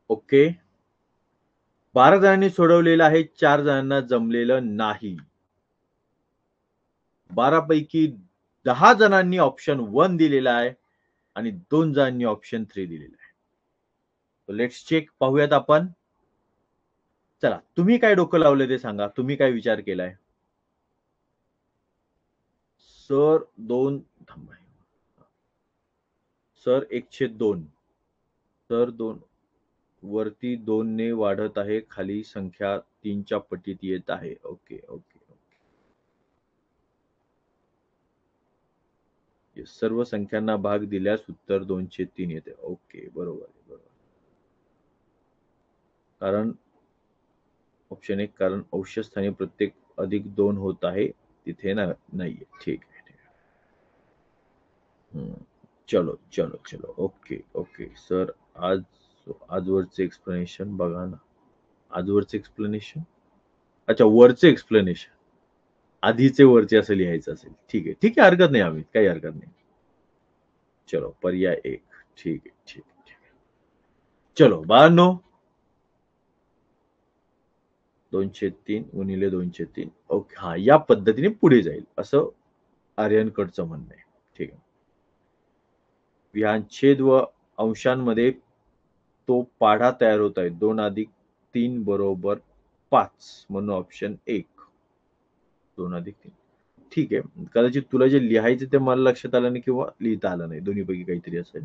ओके. 12 जणांनी सोडवलेलं आहे, 4 जणांना जमलेलं नाही. 12 पैकी 10 जणांनी ऑप्शन 1 दिलेला आहे आणि 2 जणांनी ऑप्शन 3 दिलेला आहे. लेट्स चेक, पाहूयात आपण. चला, तुम्ही काय डोकं लावलं ते सांगा. तुम्ही काय विचार केलाय? सर 2 थांबा. सर 1/2. सर 2 वरती 2 ने वाढत आहे, खाली संख्या 3च्या पटीत येत आहे. Okay okay okay. सर्व संख्यांना भाग दिल्यास उत्तर 2/3 येते. ओके, बरोबर बरोबर. कारण ऑप्शन 1 कारण औष्यस्थानी प्रत्येक अधिक 2 होत आहे, तिथे नाहीये. ठीक आहे. चलो चलो चलो. Okay okay. सर आजवरचे एक्सप्लेनेशन बघा ना. आजवरचे एक्सप्लेनेशन, अच्छा वरचे एक्सप्लेनेशन, आधीचे वरचे असं लिहायचं असेल. ठीक आहे ठीक आहे, हरकत नाही अमित, काही हरकत नाही. चलो पर्याय 1. ठीक आहे ठीक आहे ठीक आहे. चलो 92 2/3 गुणिले 2/3. ओके, हा या पद्धतीने पुढे जाईल असं आर्यनकडचं म्हणणं आहे. ठीक आहे. विहान व अंशांमध्ये तो पाढा तयार होत आहे. 2 अधिक 3 बरोबर 5 म्हणून ऑप्शन 1. 2 अधिक 3. ठीक आहे. कदाचित तुला जे लिहायचं ते मला लक्षात आलं नाही किंवा लिहिता आलं नाही. दोन्हीपैकी काहीतरी असेल.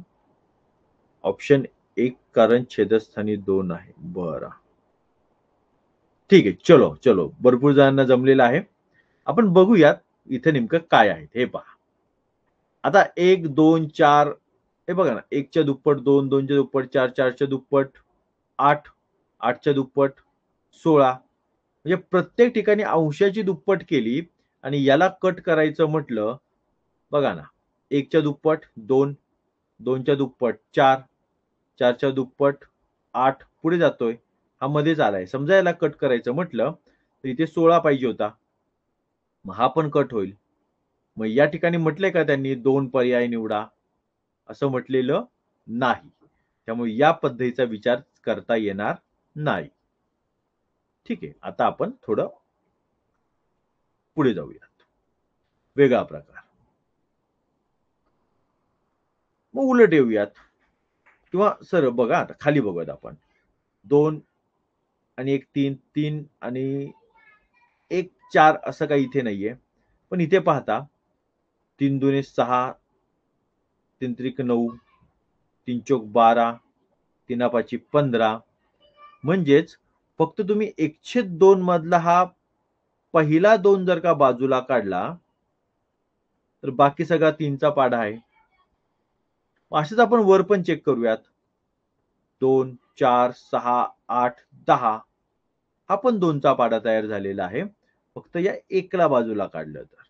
ऑप्शन 1 कारण छेदस्थानी 2 आहे. बरं. ठीक आहे. चलो चलो. भरपूर जणांना जमलेलं आहे. आपण बघूयात इथे नेमकं काय आहे हे पहा. आता 1 2 4 हे बघा ना, 1च्या दुप्पट 2, 2च्या दुप्पट 4, 4च्या दुप्पट 8, 8च्या दुप्पट 16, म्हणजे प्रत्येक ठिकाणी अंशाची दुप्पट केली आणि याला कट करायचं म्हटलं, बघा ना, 1च्या दुप्पट 2, 2च्या दुप्पट 4, 4च्या दुप्पट 8 पुढे जातोय. हा मध्येच आलाय. समजा याला कट करायचं म्हटलं, तर इथे 16 पाहिजे होता. मग हा पण कट होईल. मग या ठिकाणी म्हटलंय का त्यांनी 2 पर्याय निवडा? असं म्हटलेलं नाही. त्यामुळे या पद्धतीचा विचार करता येणार नाही. ठीक आहे. आता आपण थोडं पुढे जाऊयात. वेगळा प्रकार. मग उलट येऊयात किंवा सरळ बघा आता खाली बघूयात आपण. 2 आणि 1 3, 3 आणि 1 4 असं काही इथे नाहीये. पण इथे पाहता 3 दुणे 6, 3 त्रिक 9, 3 चोक 12, 3 पाची 15. म्हणजेच फक्त तुम्ही 1/2 मधला हा पहिला 2 जर का बाजूला काढला, तर बाकी सगळा 3चा पाढा आहे. असंच आपण वर पण चेक करूयात. 2, 4, 6, 8, 10 हा पण 2चा पाढा तयार झालेला आहे. फक्त या 1ला बाजूला काढलं तर.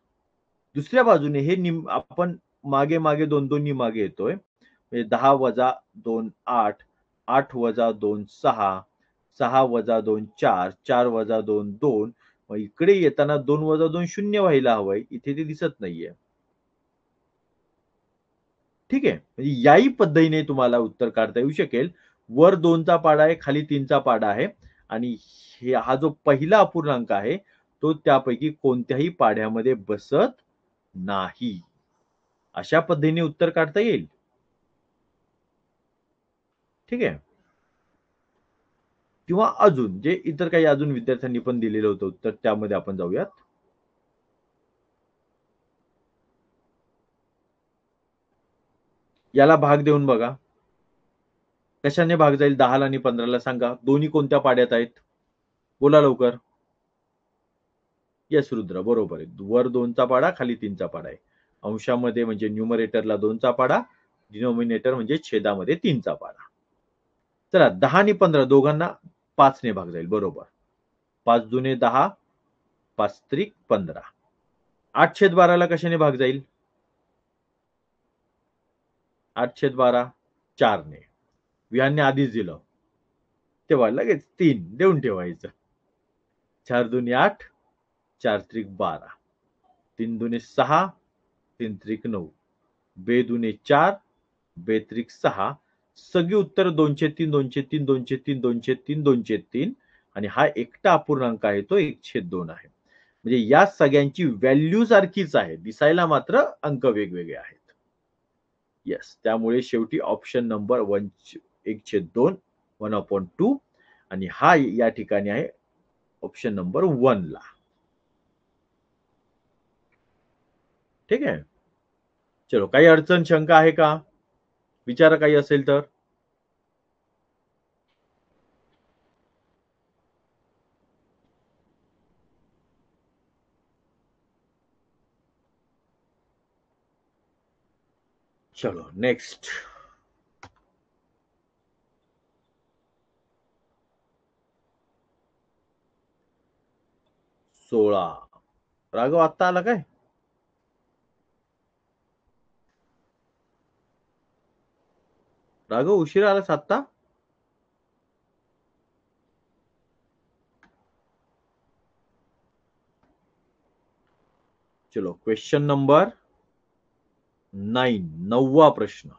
दुसऱ्या बाजूने हे आपण मागे-मागे 2-2 नी मागे येतोय. म्हणजे 10 वजा 2 8, 8 वजा 2 6, 6 वजा 2 4, 4 वजा 2 2. मग इकडे येताना 2 वजा 2 शून्य व्हायला हवंय. इथे ते दिसत नाहीये. ठीक आहे. म्हणजे याही पद्धतीने तुम्हाला उत्तर काढता येऊ शकेल. वर 2चा पाढा आहे, खाली 3चा पाढा आहे आणि हा जो पहिला अपूर्णांक आहे, तो त्यापैकी कोणत्याही पाढ्यामध्ये बसत नाही. अशा पद्धतीने उत्तर काढता येईल. ठीक आहे. किंवा अजून जे इतर काही अजून विद्यार्थ्यांनी पण दिलेलं होतं उत्तर त्यामध्ये आपण जाऊयात. याला भाग देऊन बघा. कशाने भाग जाईल 10ला आणि 15ला सांगा. दोन्ही कोणत्या पाढ्यात आहेत? बोला लवकर. येस रुद्र बरोबर आहे. वर 2चा पाढा, खाली 3चा पाढा आहे. अंशामध्ये म्हणजे न्यूमरेटरला 2चा पाढा, डिनॉमिनेटर म्हणजे छेदामध्ये 3चा पाढा. चला 10 आणि 15 दोघांना 5 ने भाग जाईल बरोबर. 5 दुणे 10, 5 त्रिक 15. 8/12ला कशाने भाग जाईल? 8/12 4 ने. विहानने आधीच दिलं. तेव्हा लगेच 3 देऊन ठेवायचं. 4 दुणे 8, 4 त्रिक 12. 3 दुणे 6, 3 त्रिक 9. बेदुणे 4, बेत्रिक 6. सगळी उत्तर 203, 203, 203, 203, 203 आणि हा एकटा अपूर्णांक आहे तो 1/2 आहे. म्हणजे या सगळ्यांची व्हॅल्यू सारखीच आहे. दिसायला मात्र अंक वेगवेगळे आहेत. येस. त्यामुळे शेवटी ऑप्शन नंबर 1/2 1/2 आणि हा या ठिकाणी आहे ऑप्शन नंबर 1 ला. ठीक आहे. चलो काही अडचण शंका आहे का? विचारा काही असेल तर. चलो नेक्स्ट. 16. राघव आत्ता आला काय? राघव उशिरा आलास आत्ता? चलो क्वेश्चन नंबर 9 9वा प्रश्न.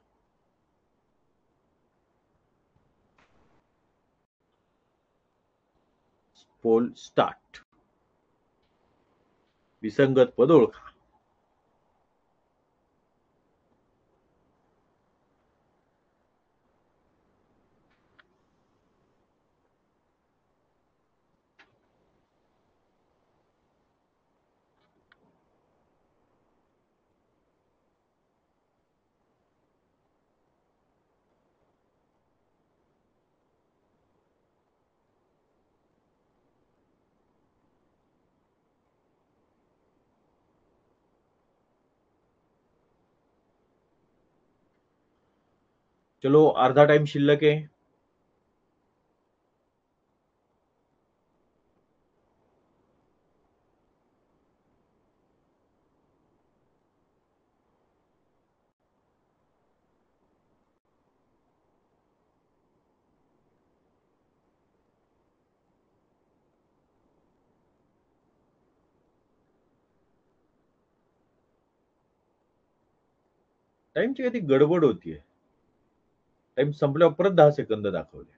Pole start. विसंगत पद ओळखा. चलो अर्धा टाइम शिल्लक आहे. टाइमची काहीतरी गडबड होतीये. टाइम संपल्यावर परत 10 सेकंद दाखवले.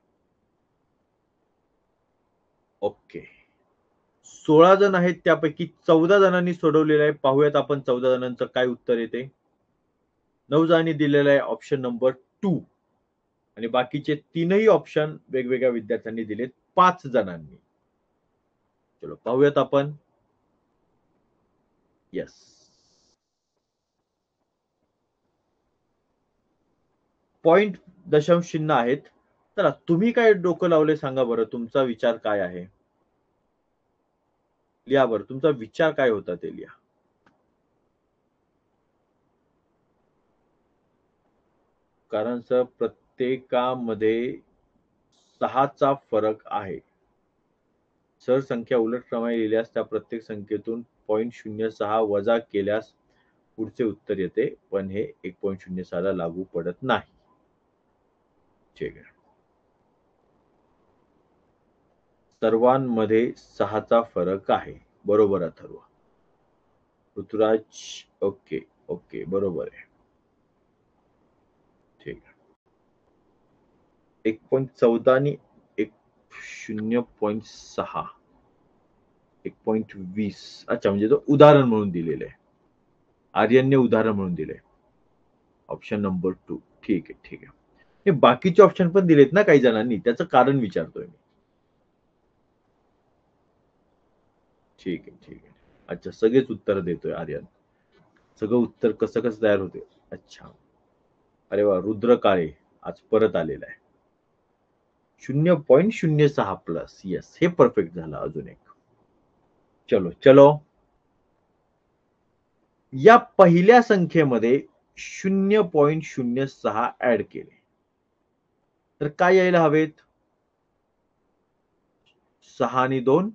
ओके. 16 जण आहेत त्यापैकी 14 जणांनी सोडवलेलं आहे. पाहूयात आपण 14 जणांचं काय उत्तर येते. 9 जणांनी दिलेलं आहे ऑप्शन नंबर 2 आणि बाकीचे तीनही ऑप्शन वेगवेगळ्या विद्यार्थ्यांनी दिलेत 5 जणांनी. चलो पाहूयात आपण. येस. पॉइंट दशांश चिन्ह आहेत. चला तुम्ही काय डोकं लावले सांगा बरं. तुमचा विचार काय आहे? लिहा बरं. तुमचा विचार काय होता ते लिहा. कारण सर प्रत्येकामध्ये 6चा फरक आहे. सर संख्या उलट क्रमाने लिहिल्यास त्या प्रत्येक संख्येतून 0.06 वजा केल्यास पुढचे उत्तर येते, पण हे 1.06 ला लागू पडत नाही. ठीक आहे. सर्वांमध्ये 6चा फरक आहे. बरोबर अथर्व. ऋतुराज ओके ओके बरोबर आहे. ठीक आहे. 1.14 आणि 0.6 1.20 अच्छा म्हणजे तो उदाहरण म्हणून दिलेलं आहे. आर्यनने उदाहरण म्हणून दिलंय. ऑप्शन नंबर 2 ठीक आहे ठीक आहे. हे बाकीचे ऑप्शन पण दिलेत ना काही जणांनी त्याचं कारण विचारतोय मी. ठीक आहे ठीक आहे. अच्छा सगळेच उत्तर देतोय आर्यन. सगळं उत्तर कसं कसं तयार होते. अच्छा. अरे वा रुद्र काळे आज परत आलेला आहे. 0.06 प्लस येस हे परफेक्ट झालं अजून एक. चलो चलो. या पहिल्या संख्येमध्ये 0.06 ऍड केले तर काय यायला हवेत? 6 आणि 2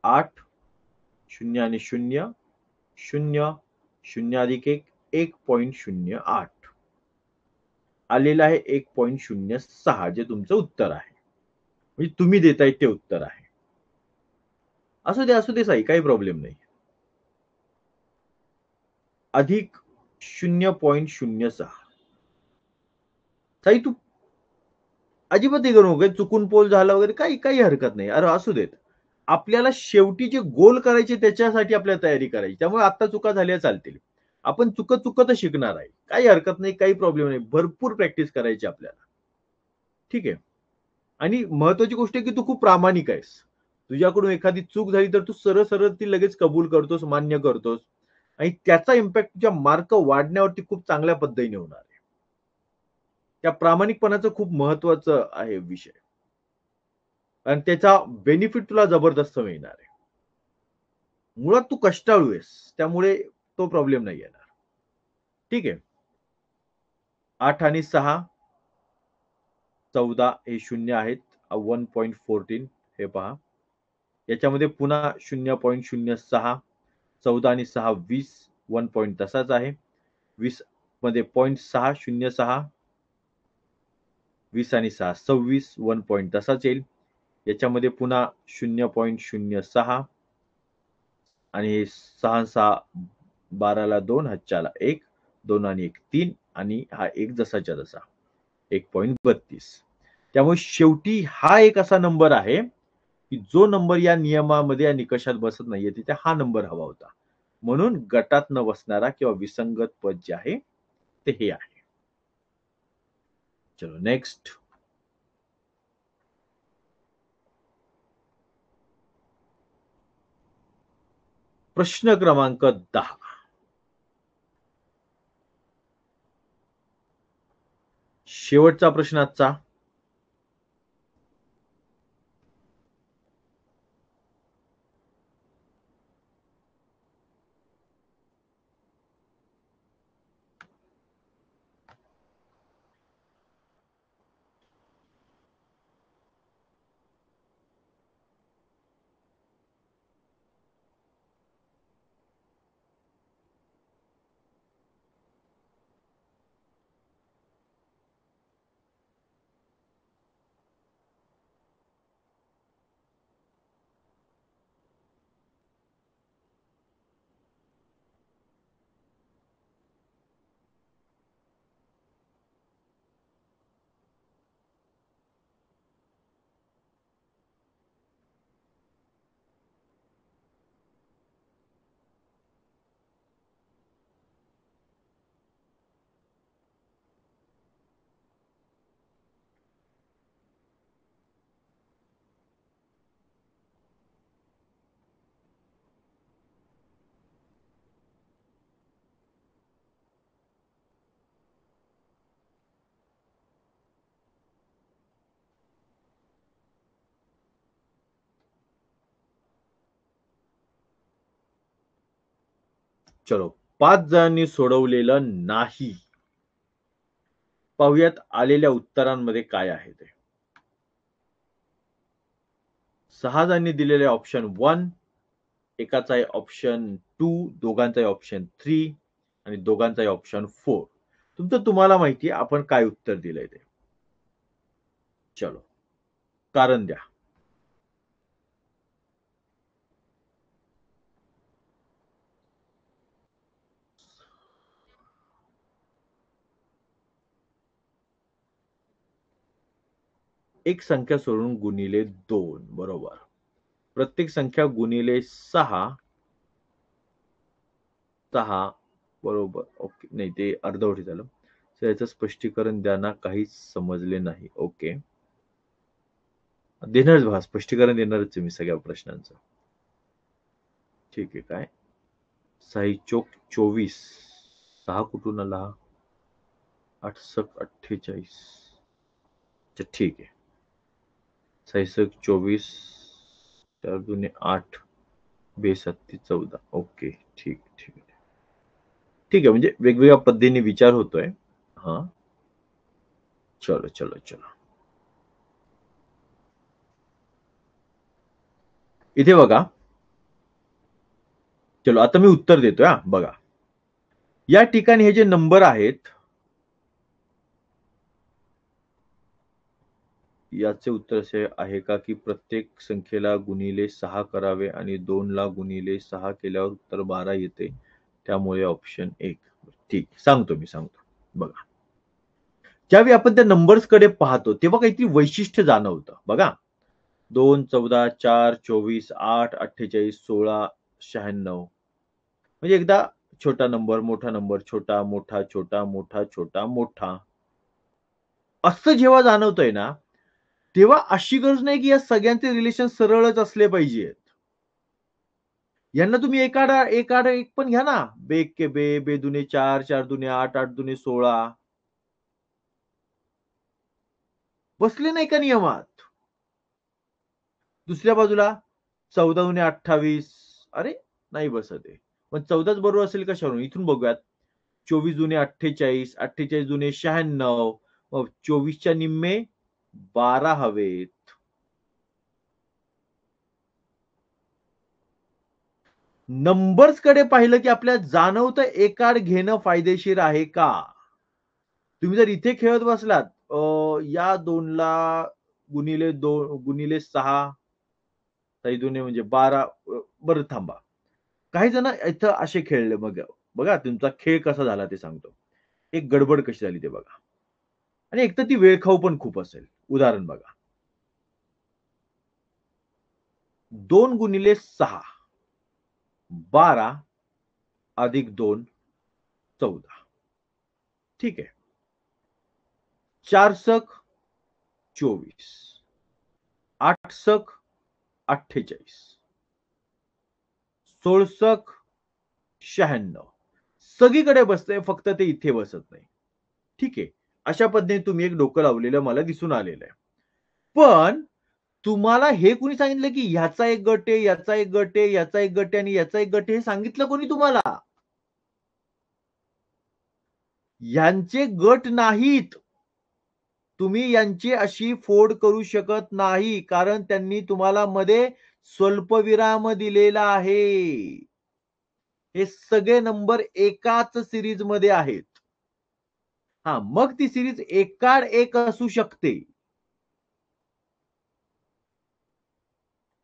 8 0 आणि 0 0 0 अधिक 1 1.08 आलेलं आहे 1.06 जे तुमचं उत्तर आहे. म्हणजे तुम्ही देताय ते उत्तर आहे. असू दे साई काही प्रॉब्लेम नाही. अधिक 0.06 साई तू अजिबात हे करू नको. चुकून पोल झाला वगैरे काही काही हरकत नाही. अरे असू देत. आपल्याला शेवटी जे गोल करायचे त्याच्यासाठी आपल्याला तयारी करायची. त्यामुळे आता चुका झाल्या चालतील. आपण चुकतच शिकणार आहे. काही हरकत नाही, काही प्रॉब्लेम नाही. भरपूर प्रॅक्टिस करायची आपल्याला. ठीक आहे. आणि महत्वाची गोष्ट आहे की तू खूप प्रामाणिक आहेस. तुझ्याकडून एखादी चूक झाली तर तू सरळ ती लगेच कबूल करतोस, मान्य करतोस आणि त्याचा इम्पॅक्ट तुझ्या मार्क वाढण्यावरती खूप चांगल्या पद्धतीने होणार आहे. त्या प्रामाणिकपणाचं खूप महत्वाचं आहे विषय. आणि त्याचा बेनिफिट तुला जबरदस्त मिळणार आहे. मुळात तू कष्टाळू आहेस. त्यामुळे तो प्रॉब्लेम नाही येणार. ठीक आहे. 8 आणि 6 14 हे 0 आहेत. 1.14 हे पहा. याच्यामध्ये पुन्हा 0.06 14 आणि 6 20 1 पॉइंट तसाच आहे. 20 मध्ये 0.606 20 आणि 6 26 1 पॉइंट तसाच येईल. याच्यामध्ये पुन्हा 0.06 आणि 6 6 12ला 2 हातच्याला 1 2 आणि 1 3 आणि हा 1 जसाच्या तसा 1.32. त्यामुळे शेवटी हा एक असा नंबर आहे की जो नंबर या नियमामध्ये या निकषात बसत नाहीये तिथे हा नंबर हवा होता. म्हणून गटात न बसणारा किंवा विसंगत पद जे आहे ते हे आहे. चलो नेक्स्ट. प्रश्न क्रमांक 10. शेवटचा प्रश्न आजचा. चलो, 5 जणांनी सोडवलेलं नाही. पाहूयात आलेल्या उत्तरांमध्ये काय आहे ते. 6 जणांनी दिलेले ऑप्शन 1, एकाचा आहे ऑप्शन 2, दोघांचा आहे ऑप्शन 3 आणि दोघांचा आहे ऑप्शन 4. तुम्हाला माहिती आहे आपण काय उत्तर दिलंय ते. चलो, कारण द्या. एक संख्या सोडून गुणिले 2 बरोबर. प्रत्येक संख्या गुणिले 6 बरोबर. ओके. नाही ते अर्धवट झालं. तर याचं स्पष्टीकरण द्या ना, काहीच समजले नाही. ओके. देणारच स्पष्टीकरण देणारच आहे मी सगळ्या प्रश्नांचं. ठीक आहे. काय? 6 चोक 24. 6 कुठून आला? 8 सक 48. अच्छा ठीक आहे. 6 सक 24, 4 दुने 8, 2 सत्ती 14. ओके. ठीक आहे. ठीक आहे, म्हणजे वेगवेगळ्या पद्धतीने विचार होतोय. हां. चलो. इथे बघा. चलो, आता मी उत्तर देतोय हां, बघा. या ठिकाणी हे जे नंबर आहेत, याचे उत्तर असे आहे का, की प्रत्येक संख्येला गुणिले 6 करावे आणि 2 ला गुणिले 6 केल्यावर उत्तर 12 येते. त्यामुळे ऑप्शन 1. ठीक. सांगतो. बघा. ज्यावेळी आपण त्या नंबर्सकडे पाहतो, तेव्हा काहीतरी वैशिष्ट्य जाणवतं. बघा. 2, 14, 4, 24, 8, 48, 16, 96. म्हणजे एकदा छोटा नंबर, मोठा नंबर, छोटा, मोठा, छोटा, मोठा, छोटा, मोठा. असं जेव्हा जाणवतंय ना, तेव्हा अशी गरज नाही की या सगळ्यांचे रिलेशन सरळच असले पाहिजेत. यांना तुम्ही एक आड एक पण घ्या ना. बे एक के बे, बे दुने 4, 4 दुने 8, 8 दुने 16. बसले नाही का नियमात? दुसऱ्या बाजूला 14 दुने 28. अरे, नाही बसत आहे. पण 14च बरोबर असेल कशावरून? इथून बघूयात. 24 दुने 48, 48 दुने 96. मग 24च्या निम्मे 12 हवेत. नंबर्सकडे पाहिलं की आपल्याला जाणवतं एकाड घेणं फायदेशीर आहे का? तुम्ही जर इथे खेळत बसलात, या 2ला गुणिले 2 गुणिले 6, 6 दुने म्हणजे 12. बरं थांबा. काही जण इथं असे खेळले मग. बघा तुमचा खेळ कसा झाला ते सांगतो. एक गडबड कशी झाली ते बघा. आणि एकतर ती वेळखाऊ पण खूप असेल. उदाहरण बघा. 2 गुणिले 6, 12 अधिक 2, 14. ठीक आहे. 4 सक 24, 8 सक 48, 16 सक 96. सगळीकडे बसतंय, फक्त ते इथे बसत नाही. ठीक आहे. अशा पद्धतीने तुम्ही एक डोकं लावलेलं मला दिसून आलेलं आहे. पण तुम्हाला हे कुणी सांगितलं, की ह्याचा एक गट आहे, याचा एक गट आहे, याचा एक गट आहे आणि याचा एक गट आहे, हे सांगितलं कोणी तुम्हाला? ह्यांचे गट नाहीत. तुम्ही यांची अशी फोड करू शकत नाही, कारण त्यांनी तुम्हाला मध्ये स्वल्पविराम दिलेला आहे. हे सगळे नंबर एकाच सीरीजमध्ये आहेत. हां, मग ती सीरीज एकाड एक असू शकते.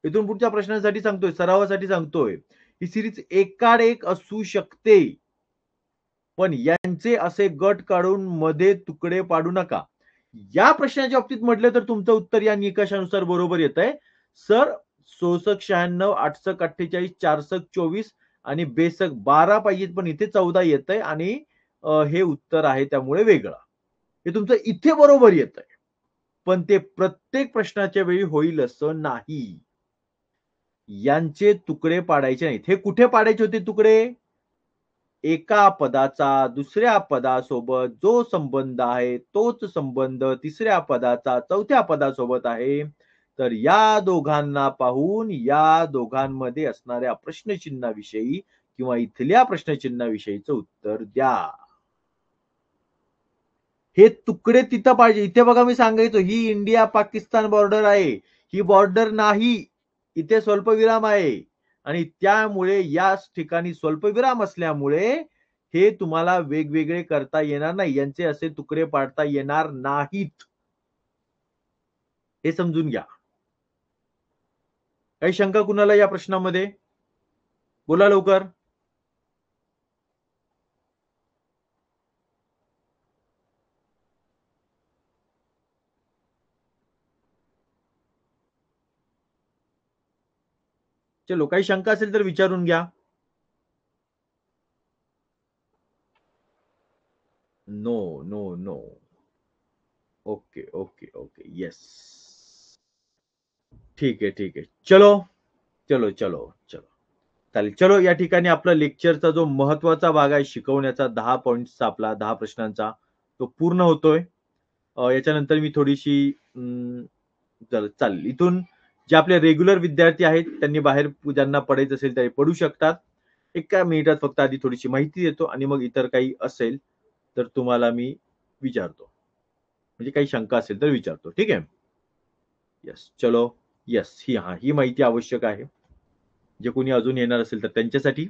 इथून पुढच्या प्रश्नांसाठी सांगतोय, सरावासाठी सांगतोय. ही सीरीज एकाड एक असू शकते. पण यांचे असे गट काढून मध्ये तुकडे पाडू नका. या प्रश्नाच्या बाबतीत म्हटलं तर तुमचं उत्तर या निकषानुसार बरोबर येतंय. सर 16 96, 8 48, 4 24 आणि बेसक 12 पाहिजेत, पण इथे 14 येतंय आणि हे उत्तर आहे त्यामुळे वेगळं. हे तुमचं इथे बरोबर येतंय. पण ते प्रत्येक प्रश्नाच्या वेळी होईल असं नाही. यांचे तुकडे पाडायचे नाहीत. हे कुठे पाडायचे होते तुकडे? एका पदाचा दुसऱ्या पदासोबत जो संबंध आहे, तोच संबंध तिसऱ्या पदाचा चौथ्या पदासोबत आहे. तर या दोघांना पाहून या दोघांमध्ये असणाऱ्या प्रश्नचिन्हाविषयी किंवा इथल्या प्रश्नचिन्हाविषयीचं उत्तर द्या. हे तुकडे तिथं पाहिजे. इथे बघा मी सांगायचो ही इंडिया पाकिस्तान बॉर्डर आहे. ही बॉर्डर नाही. इथे स्वल्पविराम आहे. आणि त्यामुळे याच ठिकाणी स्वल्पविराम असल्यामुळे हे तुम्हाला वेगवेगळे करता येणार नाही. यांचे असे तुकडे पाडता येणार नाहीत. हे समजून घ्या. काही शंका कुणाला या प्रश्नामध्ये? बोला लवकर. चलो, काही शंका असेल तर विचारून घ्या. No no no. Okay okay okay. Yes. ठीक आहे ठीक आहे. चलो चलो चलो चलो. चालेल. चलो, या ठिकाणी आपला लेक्चरचा जो महत्वाचा भाग आहे शिकवण्याचा 10 पॉइंट्सचा आपला 10 प्रश्नांचा तो पूर्ण होतोय. याच्यानंतर मी थोडीशी चालेल. इथून जे आपले रेग्युलर विद्यार्थी आहेत त्यांनी बाहेर ज्यांना पडायचं असेल ते पडू शकतात. एका मिनिटात फक्त आधी थोडीशी माहिती देतो आणि मग इतर काही असेल तर तुम्हाला मी विचारतो. म्हणजे काही शंका असेल तर विचारतो. ठीक आहे. येस. चलो. येस. ही माहिती आवश्यक आहे. जे कोणी अजून येणार असेल तर त्यांच्यासाठी.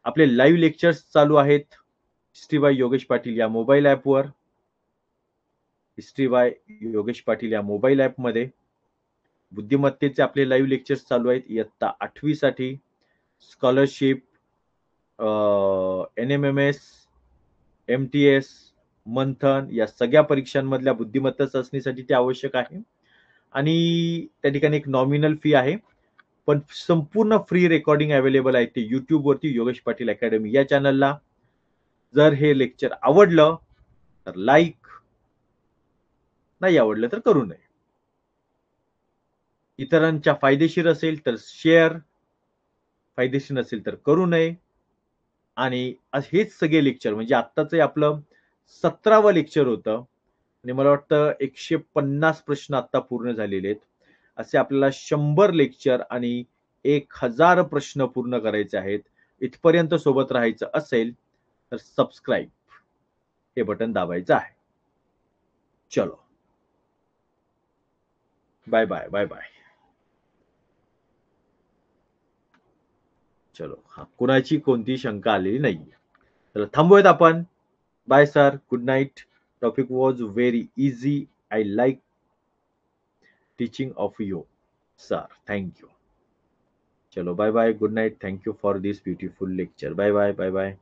आपले लाईव्ह लेक्चर्स चालू आहेत हिस्ट्री बाय योगेश पाटील या मोबाईल ऍपवर. हिस्ट्री बाय योगेश पाटील या मोबाईल ऍपमध्ये बुद्धिमत्तेचे आपले लाईव्ह लेक्चर्स चालू आहेत इयत्ता 8वी साठी. स्कॉलरशिप, NMMS, MTS, मंथन या सगळ्या परीक्षांमधल्या बुद्धिमत्ता चाचणीसाठी ते आवश्यक आहे. आणि त्या ठिकाणी एक नॉमिनल फी आहे. पण संपूर्ण फ्री रेकॉर्डिंग अवेलेबल आहे ते YouTube वरती योगेश पाटील अकॅडमी या चॅनलला. जर हे लेक्चर आवडलं तर लाईक, नाही आवडलं तर करू नये. इतरांच्या फायदेशीर असेल तर शेअर, फायदेशीर नसेल तर करू नये. आणि हेच सगळे लेक्चर म्हणजे आत्ताचं आपलं 17वं लेक्चर होतं आणि मला वाटतं 150 प्रश्न आता पूर्ण झालेले आहेत. असे आपल्याला 100 लेक्चर आणि 1000 प्रश्न पूर्ण करायचे आहेत. इथपर्यंत सोबत राहायचं असेल तर सबस्क्राईब हे बटन दाबायचं आहे. चलो, बाय बाय बाय बाय. चलो. कुणाची कोणती शंका आलेली नाही. चला, थांबूयात आपण. Bye sir. Good night. Topic was very easy. I like teaching of you, sir. Thank you. Chalo, bye bye. Good night. Thank you for this beautiful lecture. Bye bye. Bye bye.